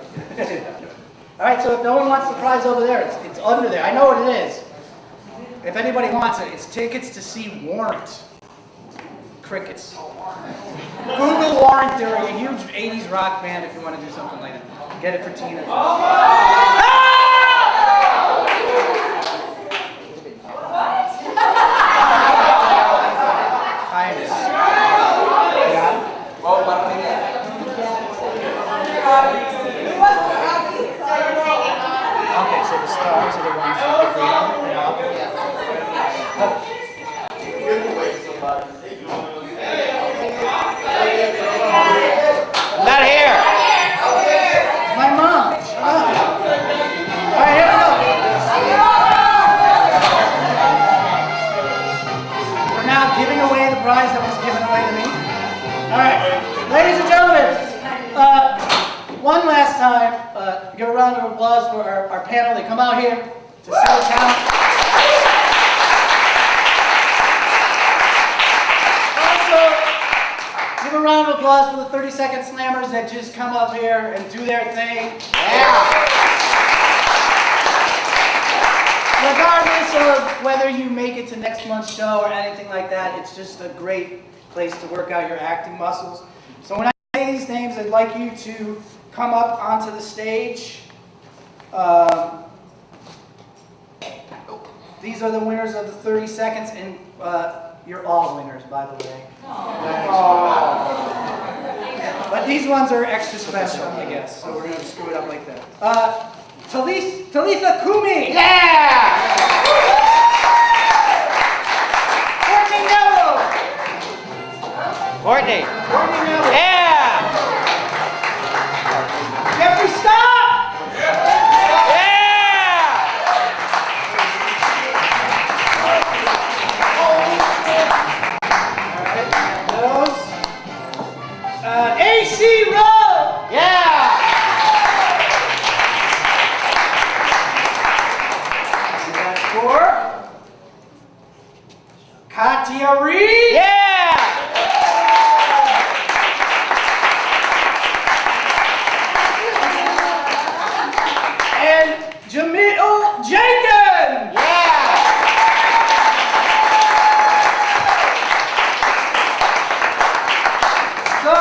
All right, so if no one wants the prize over there, it's under there. I know what it is. If anybody wants it, it's tickets to see Warrant. Crickets. Google Warrant. They're a huge 80s rock band if you want to do something like that. Get it for Tina. Okay, so the stars are the ones that are green and up. Not here. My mom. Shut up. All right, here we go. We're now giving away the prize that was given away to me. All right, ladies and gentlemen, one last time, give a round of applause for our panel. They come out here to see the talent. Also, give a round of applause for the 30-second slammers that just come up here and do their thing. Yeah. Regardless of whether you make it to next month's show or anything like that, it's just a great place to work out your acting muscles. So when I say these names, I'd like you to come up onto the stage. These are the winners of the 30 seconds, and you're all winners, by the way. But these ones are extra special, I guess, so we're going to screw it up like that. Talitha Kumi! Yeah! Courtney Nello! Yeah! Jeffrey Scott! AC Rowe! Yeah! That's for Katia Reed! Yeah! And Jamil Jenkins! Yeah! So,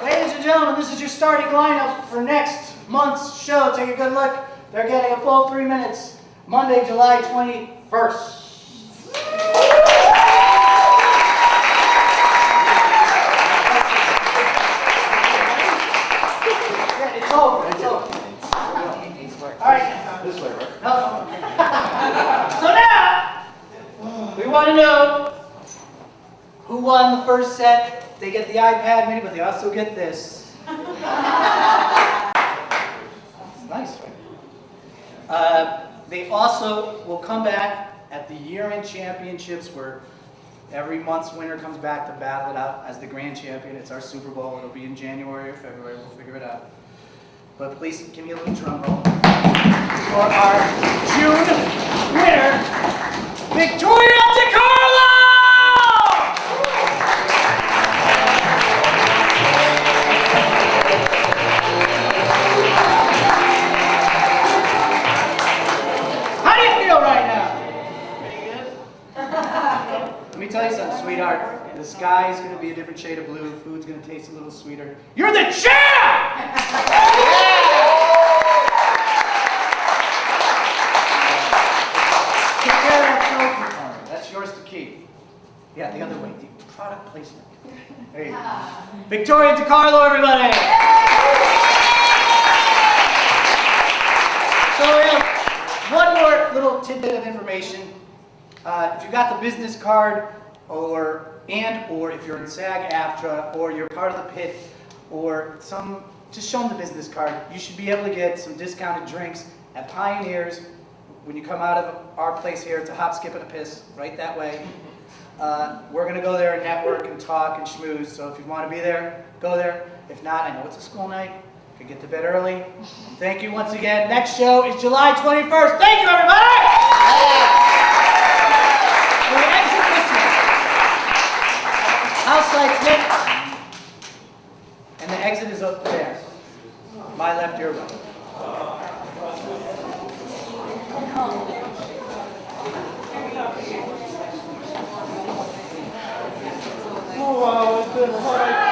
ladies and gentlemen, this is your starting lineup for next month's show. Take a good look. They're getting a full 3 minutes. Monday, July 21st. Yeah, it's over. It's over. All right. This way, right? No. we want to know who won the first set. They get the iPad mini, but they also get this. It's nice, right? They also will come back at the year-end championships where every month's winner comes back to battle it out as the grand champion. It's our Super Bowl. It'll be in January or February. We'll figure it out. But please give me a little drum roll for our June winner, Victoria DiCarlo! How do you feel right now? Pretty good. Let me tell you something, sweetheart. The sky is going to be a different shade of blue. Food's going to taste a little sweeter. You're the champ! Take care of that trophy for me. That's yours to keep. Yeah, the other way. The product placement. There you go. Victoria DiCarlo, everybody! So we have one more little tidbit of information. If you got the business card, or if you're in SAG-AFTRA, or you're part of the pit, or just show them the business card. You should be able to get some discounted drinks at Pioneers when you come out of our place here. It's a hop, skip, and a piss, right that way. We're going to go there and network and talk and schmooze, so if you want to be there, go there. If not, I know it's a school night. You can get to bed early. Thank you once again. Next show is July 21st. Thank you, everybody! We exit this way. House lights lit, and the exit is up there. My left, your right. Oh wow, it's been a hard